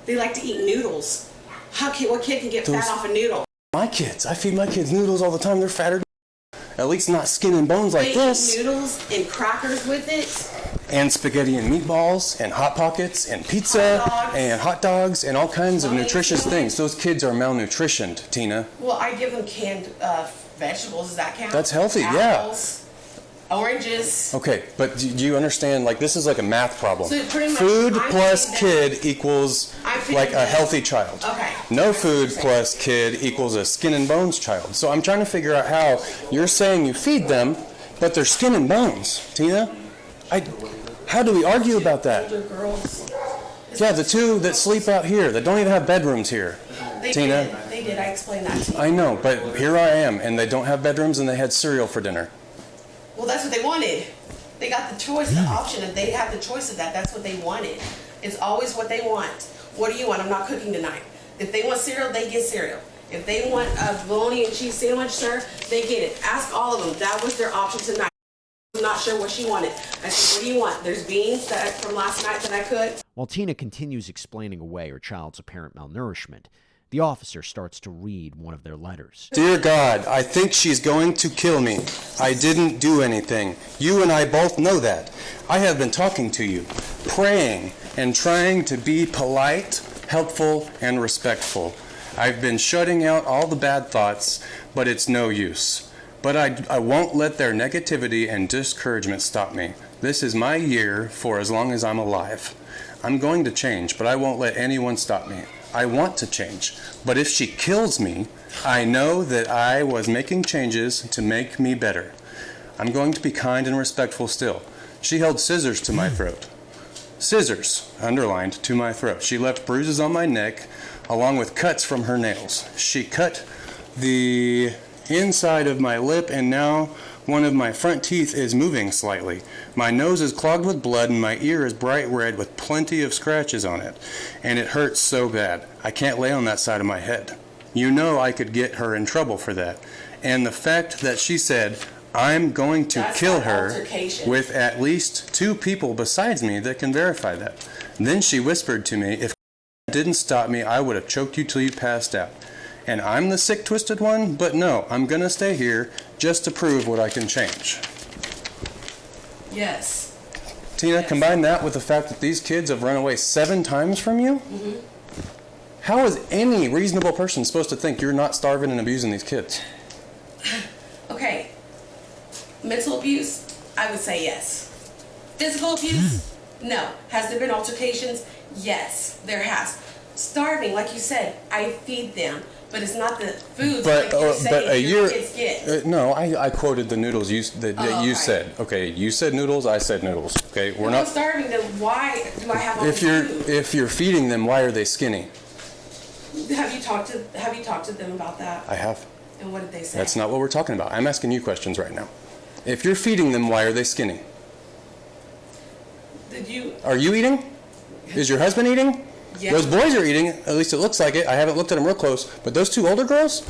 They like to eat noodles. What kid can get fat off a noodle? My kids. I feed my kids noodles all the time. They're fatter. At least not skin and bones like this. Eat noodles and crackers with it. And spaghetti and meatballs and Hot Pockets and pizza and hot dogs and all kinds of nutritious things. Those kids are malnutritioned, Tina. Well, I give them canned vegetables. Does that count? That's healthy, Apples, oranges. Okay, but do you understand, like, this is like a math problem. So pretty much food plus kid equals like a healthy child. Okay. No food plus kid equals a skin and bones child. So I'm trying to figure out how you're saying you feed them, but they're skin and bones, Tina. How do we argue about that? Older girls. Yeah, the two that sleep out here, that don't even have bedrooms here, Tina. They did. I explained that to you. I know, but here I am, and they don't have bedrooms, and they had cereal for dinner. Well, that's what they wanted. They got the choice, the option, and they have the choice of that. That's what they wanted. It's always what they want. What do you want? I'm not cooking tonight. If they want cereal, they get cereal. If they want a bologna and cheese sandwich, sir, they get it. Ask all of them. That was their option tonight. I'm not sure what she wanted. I said, what do you want? There's beans from last night that I cooked. While Tina continues explaining away her child's apparent malnourishment, the officer starts to read one of their letters. Dear God, I think she's going to kill me. I didn't do anything. You and I both know that. I have been talking to you, praying and trying to be polite, helpful, and respectful. I've been shutting out all the bad thoughts, but it's no use. But I won't let their negativity and discouragement stop me. This is my year for as long as I'm alive. I'm going to change, but I won't let anyone stop me. I want to change, but if she kills me, I know that I was making changes to make me better. I'm going to be kind and respectful still. She held scissors to my throat. Scissors, underlined, to my throat. She left bruises on my neck, along with cuts from her nails. She cut the inside of my lip, and now one of my front teeth is moving slightly. My nose is clogged with blood, and my ear is bright red with plenty of scratches on it. And it hurts so bad. I can't lay on that side of my head. You know I could get her in trouble for that. And the fact that she said, I'm going to kill her with at least 2 people besides me that can verify that. Then she whispered to me, if didn't stop me, I would have choked you till you passed out. And I'm the sick, twisted one, but no, I'm going to stay here just to prove what I can change. Yes. Tina, combine that with the fact that these kids have run away 7 times from you? Mm-hmm. How is any reasonable person supposed to think you're not starving and abusing these kids? Okay. Mental abuse, I would say yes. Physical abuse? No. Has there been altercations? Yes, there has. Starving, like you said, I feed them, but it's not the food like you're saying your kids get. No, I quoted the noodles you said. Okay, you said noodles, I said noodles. Okay, we're not starving them. Why do I have all this food? If you're feeding them, why are they skinny? Have you talked to them about that? I have. And what did they say? That's not what we're talking about. I'm asking you questions right now. If you're feeding them, why are they skinny? Are you eating? Is your husband eating? Yeah. Those boys are eating, at least it looks like it. I haven't looked at them real close. But those 2 older girls,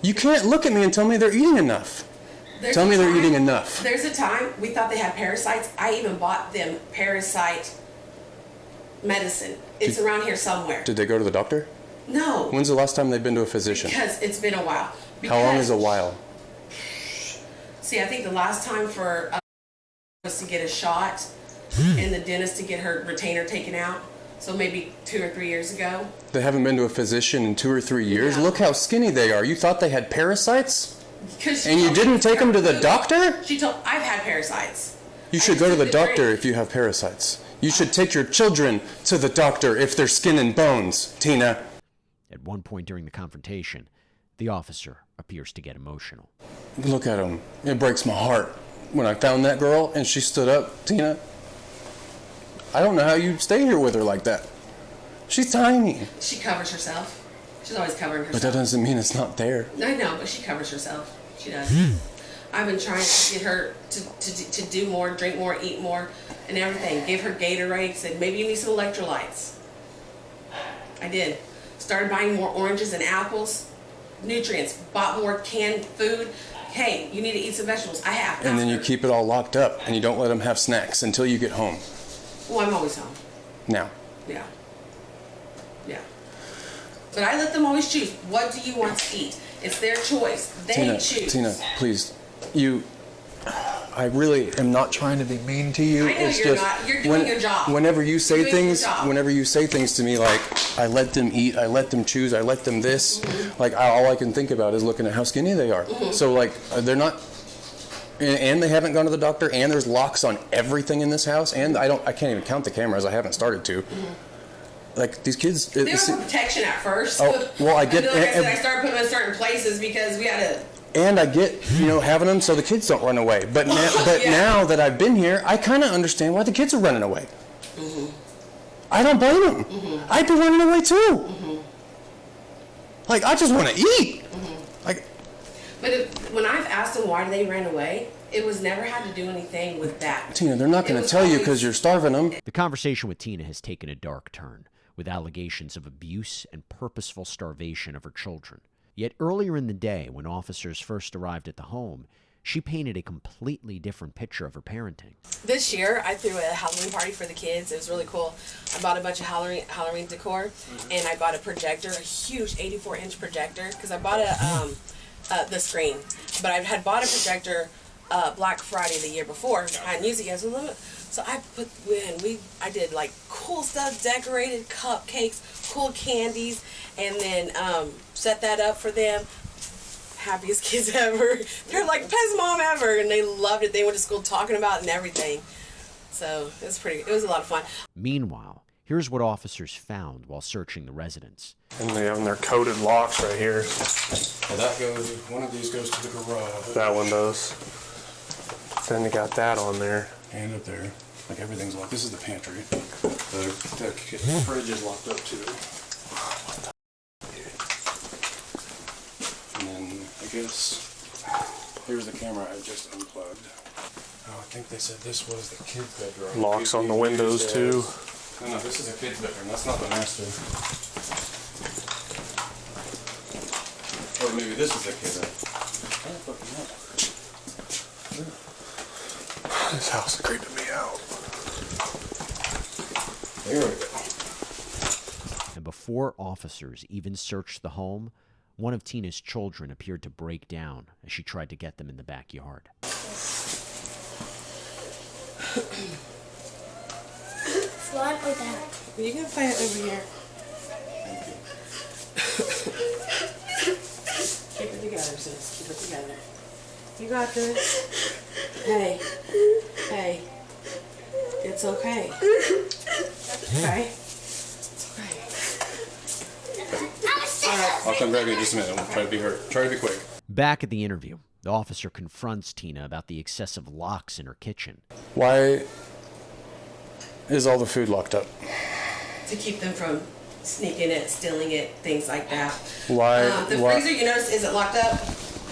you can't look at me and tell me they're eating enough. Tell me they're eating enough. There's a time we thought they had parasites. I even bought them parasite medicine. It's around here somewhere. Did they go to the doctor? No. When's the last time they've been to a physician? Because it's been a while. How long is a while? See, I think the last time for was to get a shot and the dentist to get her retainer taken out. So maybe 2 or 3 years ago. They haven't been to a physician in 2 or 3 years? No. Look how skinny they are. You thought they had parasites? And you didn't take them to the doctor? She told, I've had parasites. You should go to the doctor if you have parasites. You should take your children to the doctor if they're skin and bones, Tina. At one point during the confrontation, the officer appears to get emotional. Look at him. It breaks my heart. When I found that girl and she stood up, Tina, I don't know how you stay here with her like that. She's tiny. She covers herself. She's always covering herself. But that doesn't mean it's not there. I know, but she covers herself. She does. I've been trying to get her to do more, drink more, eat more, and everything. Give her Gatorade. Said, maybe you need some electrolytes. I did. Started buying more oranges and apples. Nutrients. Bought more canned food. Hey, you need to eat some vegetables. I have. And then you keep it all locked up, and you don't let them have snacks until you get home. Well, I'm always home. Now. Yeah. Yeah. But I let them always choose. What do you want to eat? It's their choice. They choose. Tina, please. I really am not trying to be mean to you. I know it's you're just, not. You're doing your job. Whenever you say things to me like, I let them eat, I let them choose, I let them this, like all I can think about is looking at how skinny they are. So like, they're not, and they haven't gone to the doctor, and there's locks on everything in this house, and I can't even count the cameras. I haven't started to. Like these kids. They were for protection at first. Oh, well, I get. I started putting them in certain places because we had to. And I get, having them so the kids don't run away. But now that I've been here, I kind of understand why the kids are running away. I don't blame them. I'd be running away too. Like, I just want to eat. But when I've asked them why they ran away, it was never had to do anything with that. Tina, they're not going to tell you because you're starving them. The conversation with Tina has taken a dark turn, with allegations of abuse and purposeful starvation of her children. Yet earlier in the day, when officers first arrived at the home, she painted a completely different picture of her parenting. This year, I threw a Halloween party for the kids. It was really cool. I bought a bunch of Halloween decor, and I bought a projector, a huge 84-inch projector, because I bought the screen. But I had bought a projector Black Friday the year before. I hadn't used it yet, so I did like cool stuff, decorated cupcakes, cool candies, and then set that up for them. Happiest kids ever. They're like best mom ever, and they loved it. They went to school talking about it and everything. So it was a lot of fun. Meanwhile, here's what officers found while searching the residence. And they have their coded locks right here. Well, one of these goes to the garage. That one does. Then they got that on there. And up there. Like everything's locked. This is the pantry. The fridge is locked up too. And then I guess here's the camera I just unplugged. Oh, I think they said this was the kid's bedroom. Locks on the windows too. No, this is a kid's bedroom. That's not the master. Or maybe this is the kid's bedroom. This house is creeping me out. There we go. And before officers even searched the home, one of Tina's children appeared to break down as she tried to get them in the backyard. Slide or that? You can play it over here. Keep it together, sis. Keep it together. You got this. Hey. Hey. It's okay. Okay? It's okay. All right. I'll come grab you in just a minute. I'll try to be hurt. Try to be quick. Back at the interview, the officer confronts Tina about the excessive locks in her kitchen. Why is all the food locked up? To keep them from sneaking it, stealing it, things like that. Why? The freezer, you notice, isn't locked up.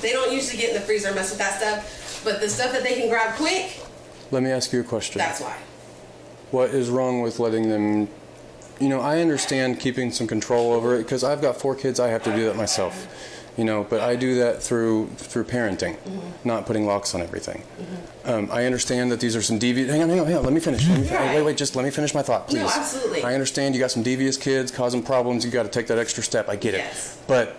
They don't usually get in the freezer and mess with that stuff, but the stuff that they can grab quick, Let me ask you a question. that's why. What is wrong with letting them... You know, I understand keeping some control over it because I've got 4 kids. I have to do that myself. You know, but I do that through parenting, not putting locks on everything. I understand that these are some devious... Hang on. Let me finish. Wait. Just let me finish my thought, please. No, absolutely. I understand you got some devious kids causing problems. You got to take that extra step. I get it. But,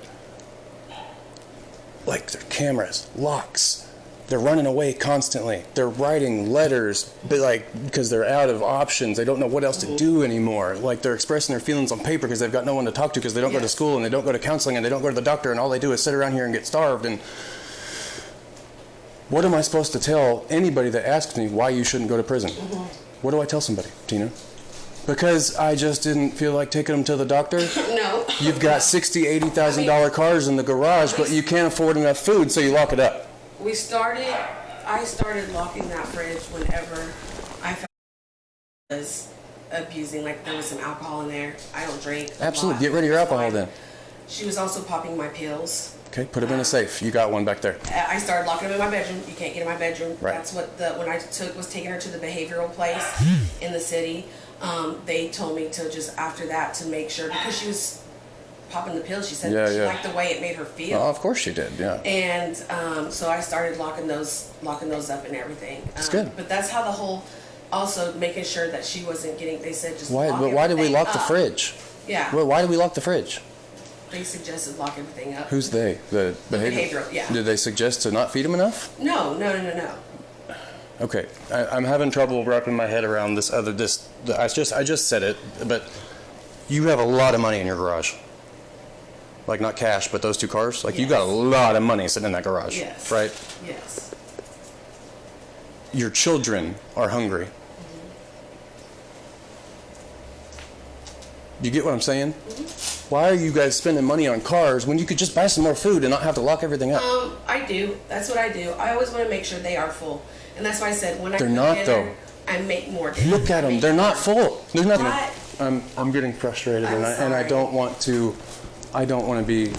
like, their cameras, locks... They're running away constantly. They're writing letters, but because they're out of options. They don't know what else to do anymore. Like, they're expressing their feelings on paper because they've got no one to talk to because they don't go to school and they don't go to counseling and they don't go to the doctor and all they do is sit around here and get starved. And what am I supposed to tell anybody that asks me why you shouldn't go to prison? What do I tell somebody, Tina? Because I just didn't feel like taking them to the doctor? No. You've got $60,000, $80,000 cars in the garage, but you can't afford enough food, so you lock it up. I started locking that fridge whenever I found I was abusing, like there was some alcohol in there. I don't drink. Absolutely. Get rid of your alcohol then. She was also popping my pills. Okay, put them in a safe. You got one back there. I started locking them in my bedroom. You can't get in my bedroom. Right. That's what when I was taking her to the behavioral place in the city. They told me to just after that to make sure because she was popping the pills. She said she liked the way it made her feel. Oh, of course she did. Yeah. And so I started locking those up and everything. That's good. But that's how the whole also making sure that she wasn't getting. They said just Why? lock But why did we lock the up. fridge? Yeah. Why did we lock the fridge? They suggested lock everything up. Who's they? The behavioral. Yeah. Did they suggest to not feed them enough? No. Okay, I'm having trouble wrapping my head around this. I just said it, but you have a lot of money in your garage. Like not cash, but those 2 cars. Like you got a lot of money sitting in that garage. Yes. Right. Yes. Your children are hungry. You get what I'm saying? Why are you guys spending money on cars when you could just buy some more food and not have to lock everything up? I do. That's what I do. I always want to make sure they are full, and that's why I said when They're I not, dinner, though. I make more dinner. Look at them. They're not full. There's nothing. What? I'm getting frustrated, and I don't want to. I don't want to be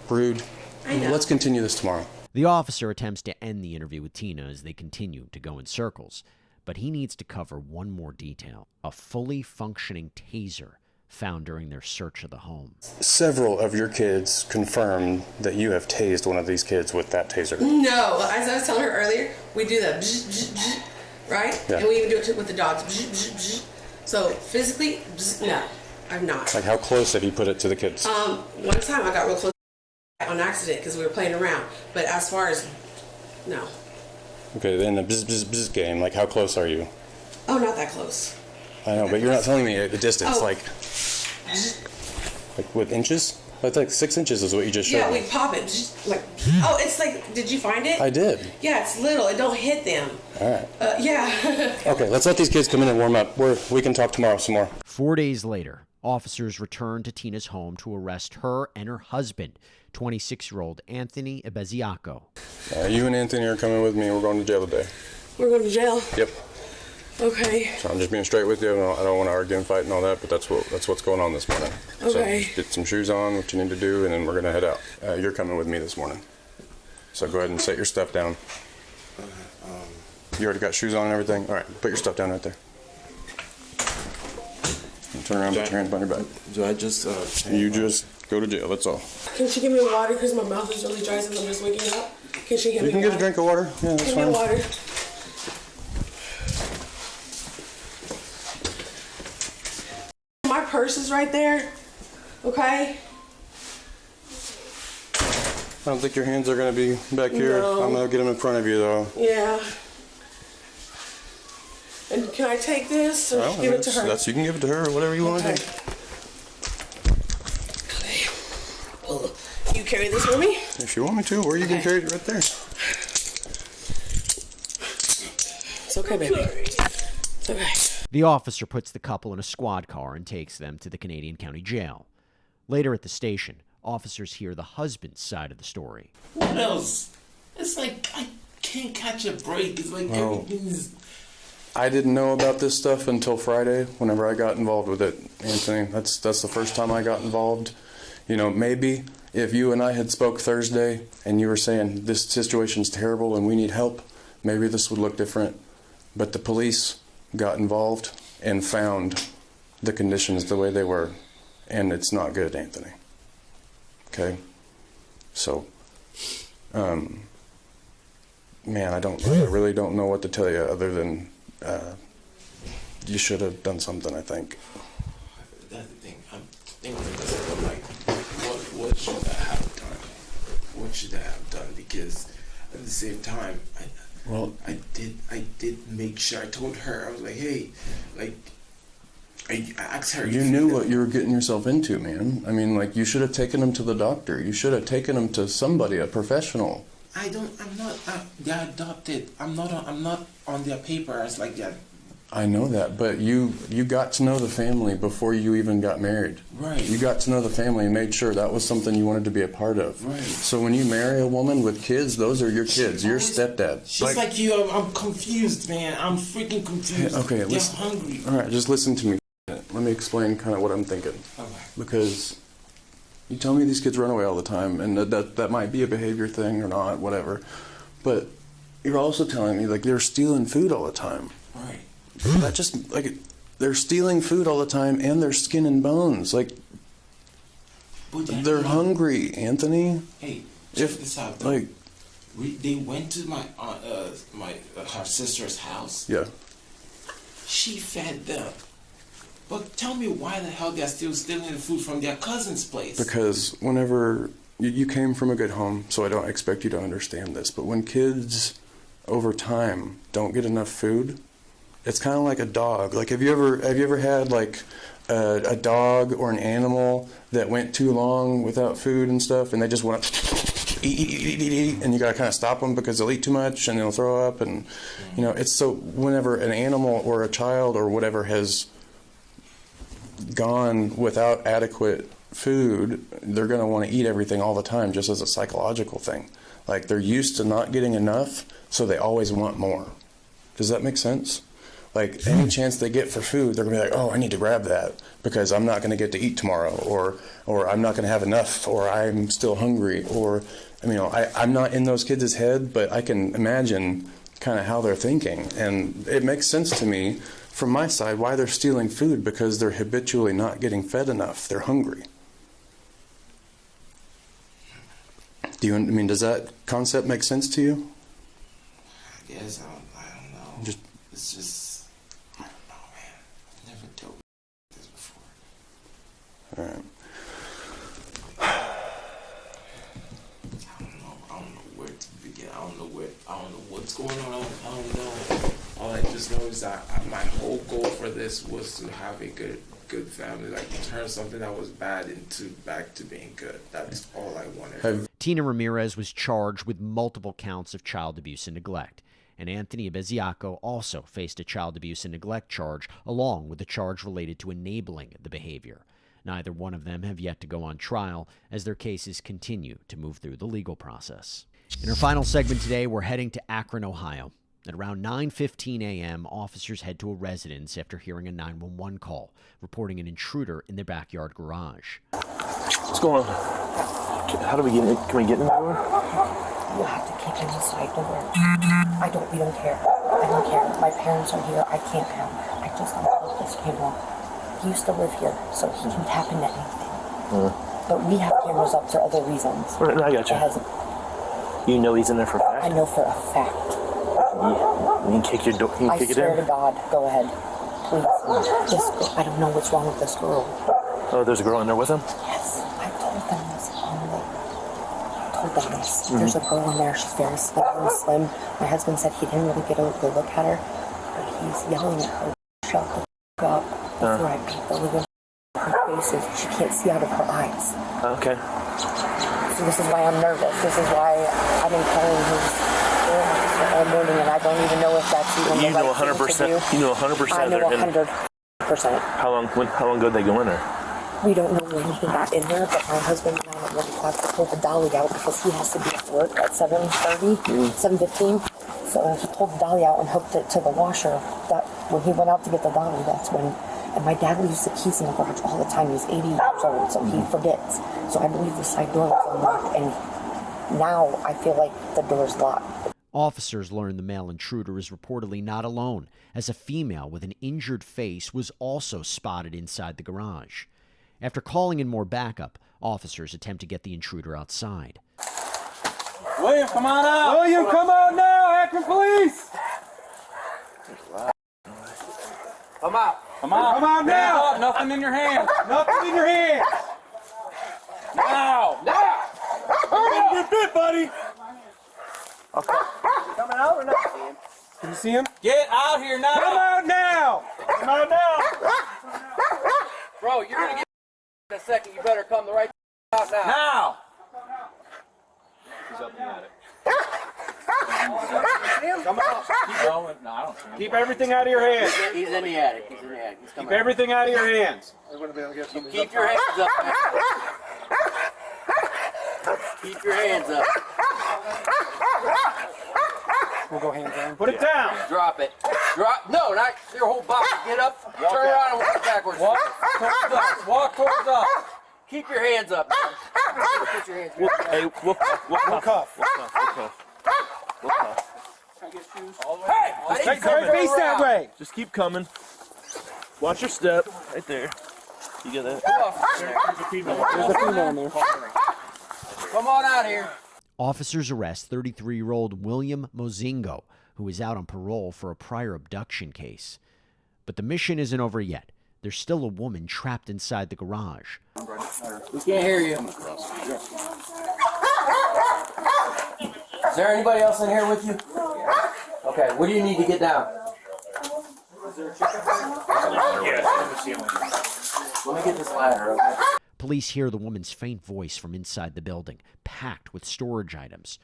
rude. I know. Let's continue this tomorrow. The officer attempts to end the interview with Tina as they continue to go in circles, but he needs to cover one more detail: a fully functioning taser found during their search of the home. Several of your kids confirmed that you have tased one of these kids with that taser. No, as I was telling her earlier, we do that, right? Yeah. And we even do it with the dogs. So physically, no, I'm not. Like how close did he put it to the kids? One time I got real close on accident because we were playing around. But as far as, no. Okay, then the bzz game, like how close are you? Oh, not that close. I know, but you're not telling me the distance, Oh. like with inches? I think 6 inches is what you just showed Yeah, me. we pop it. Like, oh, it's like, did you find it? I did. Yeah, it's little. It don't hit them. All right. Yeah. Okay, let's let these kids come in and warm up. We can talk tomorrow some more. 4 days later, officers returned to Tina's home to arrest her and her husband, 26-year-old Anthony Berzak. You and Anthony are coming with me. We're going to jail today. We're going to jail? Yep. Okay. So I'm just being straight with you. I don't want to argue and fight and all that, but that's what's going on this morning. Okay. So just get some shoes on, what you need to do, and then we're going to head out. You're coming with me this morning. So go ahead and set your stuff down. You already got shoes on and everything? All right, put your stuff down right there. And turn around, put your hands behind your back. Do I just... You just go to jail, that's all. Can she give me water because my mouth is really dry since I'm just waking up? Can she give me You can water? get a drink of water. Yeah, that's Give fine. me water. My purse is right there, okay? I don't think your hands are going to be back here. No. I'm going to get them in front of you, though. Yeah. And can I take this or give it to her? You can give it to her or whatever you want to do. Well, you carry this for me? If you want me to, or you can carry it right there. It's okay, baby. It's okay. The officer puts the couple in a squad car and takes them to the Canadian County Jail. Later at the station, officers hear the husband's side of the story. What else? It's like I can't catch a break. It's like everything's... I didn't know about this stuff until Friday, whenever I got involved with it, Anthony. That's the first time I got involved. You know, maybe if you and I had spoke Thursday and you were saying this situation's terrible and we need help, maybe this would look different. But the police got involved and found the conditions the way they were, and it's not good, Anthony. Okay? So, man, I really don't know what to tell you other than you should have done something, I think. That's the thing. I'm thinking myself, like, what should I have done? What should I have done? Because at the same time, I did make sure. I told her, I was like, hey, like, I asked her. You knew what you were getting yourself into, man. I mean, like, you should have taken him to the doctor. You should have taken him to somebody, a professional. They're adopted. I'm not on their papers like that. I know that, but you got to know the family before you even got married. Right. You got to know the family and made sure that was something you wanted to be a part of. Right. So when you marry a woman with kids, those are your kids, your stepdad. She's like you. I'm confused, man. I'm freaking confused. Okay, They're listen. hungry. All right, just listen to me. Let me explain kind of what I'm thinking. Okay. Because you tell me these kids run away all the time, and that might be a behavior thing or not, whatever. But you're also telling me, like, they're stealing food all the time. Right. That just, like, they're stealing food all the time, and they're skin and bones. Like, they're hungry, Anthony. Hey, check this out. Though. Like, they went to her sister's house. Yeah. She fed them. But tell me why the hell they're still stealing the food from their cousin's place? Because whenever you came from a good home, so I don't expect you to understand this, but when kids over time don't get enough food, it's kind of like a dog. Like, have you ever had like a dog or an animal that went too long without food and stuff, and they just want to eat, and you gotta kind of stop them because they'll eat too much and they'll throw up, and you know, it's so whenever an animal or a child or whatever has gone without adequate food, they're going to want to eat everything all the time, just as a psychological thing. Like, they're used to not getting enough, so they always want more. Does that make sense? Like, any chance they get for food, they're going to be like, oh, I need to grab that because I'm not going to get to eat tomorrow, or I'm not going to have enough, or I'm still hungry, or, I mean, I'm not in those kids' head, but I can imagine kind of how they're thinking, and it makes sense to me from my side why they're stealing food, because they're habitually not getting fed enough. They're hungry. Does that concept make sense to you? I guess I don't know. It's just, I don't know, man. I've never dealt with this before. All right. I don't know where to begin. I don't know what's going on. I don't know. All I just know is that my whole goal for this was to have a good family, like turn something that was bad back to being good. That's all I wanted. Tina Ramirez was charged with multiple counts of child abuse and neglect, and Anthony Beziaco also faced a child abuse and neglect charge, along with a charge related to enabling the behavior. Neither one of them have yet to go on trial, as their cases continue to move through the legal process. In our final segment today, we're heading to Akron, Ohio. At around 9:15 a.m., officers head to a residence after hearing a 911 call, reporting an intruder in their backyard garage. What's going on? How do we get in? Can we get in the door? You have to kick in the side door. We don't care. I don't care. My parents are here. I can't help. I just don't love this camera. He used to live here, so he can tap into anything. But we have cameras up for other reasons. Right, I got you. You know he's in there for a fact? I know for a fact. Yeah. You can kick your door. You can kick it in. I swear to God, go ahead. Please. I don't know what's wrong with this girl. Oh, there's a girl in there with him? Yes, I told them this. There's a girl in there. She's very slim. My husband said he didn't really get a good look at her. but he's yelling at her, shut the f*** up, before I beat the living her faces. She can't see out of her eyes. Okay. So this is why I'm nervous. This is why I've been calling his all morning, and I don't even know if that's even You the know right 100%. thing to do. You know 100%. I know 100%. How long ago did they go in there? We don't know when he got in there, but my husband and I at 1 o'clock pulled the dolly out because he has to be at work at 7:30, 7:15. So he pulled the dolly out and hooked it to the washer. That when he went out to get the dolly, that's when. And my dad leaves the keys in the garage all the time. He's 80 years old, so he forgets. So I believe the side door was unlocked, and now I feel like the door's locked. Officers learned the male intruder is reportedly not alone, as a female with an injured face was also spotted inside the garage. After calling in more backup, officers attempt to get the intruder outside. William, come on out! William, come out now! Akron Police! Come out! Come out! Come out now! Up. Nothing in your hands! Nothing in your hands! Now! Now! Good bit, buddy! Okay. Coming out or not? Can you see him? Get out here now! Come out now! Come out now! Bro, you're gonna get in a second. You better come the right out now. Now! He's up in the attic. Come out. Keep going. No, I don't see him. Keep everything out of your hands. He's in the attic. He's in the attic. He's Keep everything out of your hands. Keep your hands up. Keep your hands up. We'll go hands down. Put it down. Drop it. Drop. No, not your whole body. Get up. Turn around and walk backwards. Walk towards us. Walk towards us. Keep your hands up. Put your hands up. Hey, we'll cuff. Hey! Take your face that way. Just keep coming. Watch your step. Right there. You get that? There's a female in there. Come on out here. Officers arrest 33-year-old William Mozingo, who is out on parole for a prior abduction case. But the mission isn't over yet. There's still a woman trapped inside the garage. We can't hear you. Is there anybody else in here with you? Okay, what do you need to get down? Let me get this ladder, okay? Police hear the woman's faint voice from inside the building, packed with storage items.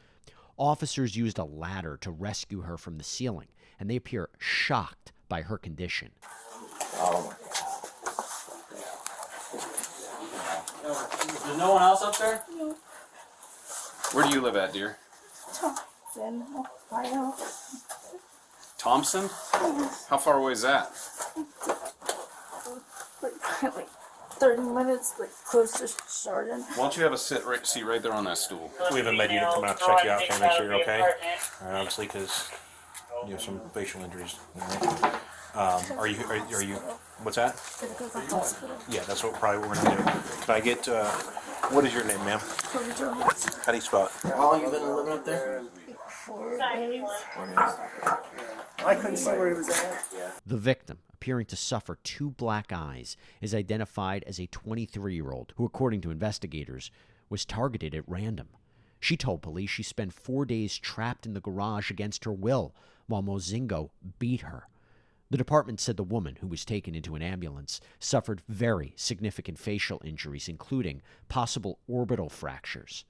Officers used a ladder to rescue her from the ceiling, and they appear shocked by her condition. Oh. There's no one else up there? No. Where do you live at, dear? Thompson, Ohio. Thompson? How far away is that? Like 30 minutes, like close to Chardon. Why don't you have a seat right there on that stool? We haven't met you to come out to check you out, trying to make sure you're okay. Obviously, because you have some facial injuries. Right? Are you? What's that? Yeah, that's probably what we're gonna do. Can I get? What is your name, ma'am? How do you spell it? How long you been living up there? 4 days. I couldn't see where he was at. The victim, appearing to suffer 2 black eyes, is identified as a 23-year-old who, according to investigators, was targeted at random. She told police she spent 4 days trapped in the garage against her will while Mozingo beat her. The department said the woman, who was taken into an ambulance, suffered very significant facial injuries, including possible orbital fractures.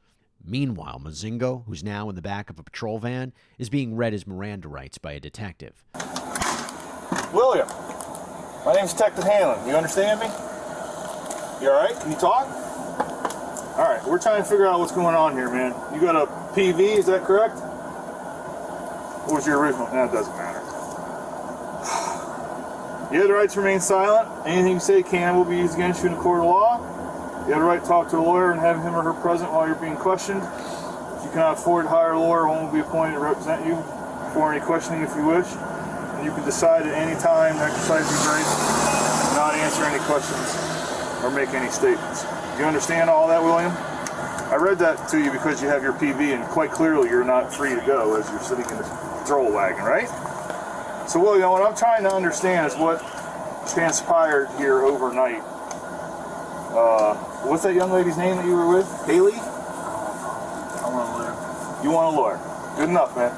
Meanwhile, Mozingo, who's now in the back of a patrol van, is being read his Miranda rights by a detective. William, my name's Detective Hanlon. You understand me? You all right? Can you talk? All right, we're trying to figure out what's going on here, man. You got a PV, is that correct? What was your original? No, it doesn't matter. You have the right to remain silent. Anything you say can and will be used against you in a court of law. You have the right to talk to a lawyer and have him or her present while you're being questioned. If you cannot afford to hire a lawyer, one will be appointed to represent you for any questioning if you wish. And you can decide at any time to exercise your rights and not answer any questions or make any statements. Do you understand all that, William? I read that to you because you have your PV and quite clearly you're not free to go as you're sitting in the patrol wagon, right? So, William, what I'm trying to understand is what transpired here overnight. What's that young lady's name that you were with? Haley? I want a lawyer. You want a lawyer? Good enough, man.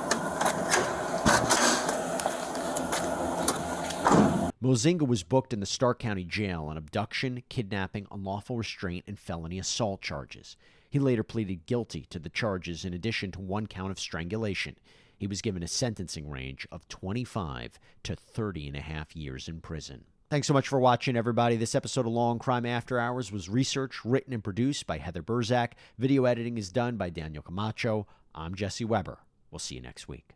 Mozinga was booked in the Stark County Jail on abduction, kidnapping, unlawful restraint, and felony assault charges. He later pleaded guilty to the charges in addition to 1 count of strangulation. He was given a sentencing range of 25 to 30.5 years in prison. Thanks so much for watching, everybody. This episode of Law&Crime After Hours was researched, written, and produced by Heather Berzak. Video editing is done by Daniel Camacho. I'm Jesse Weber. We'll see you next week.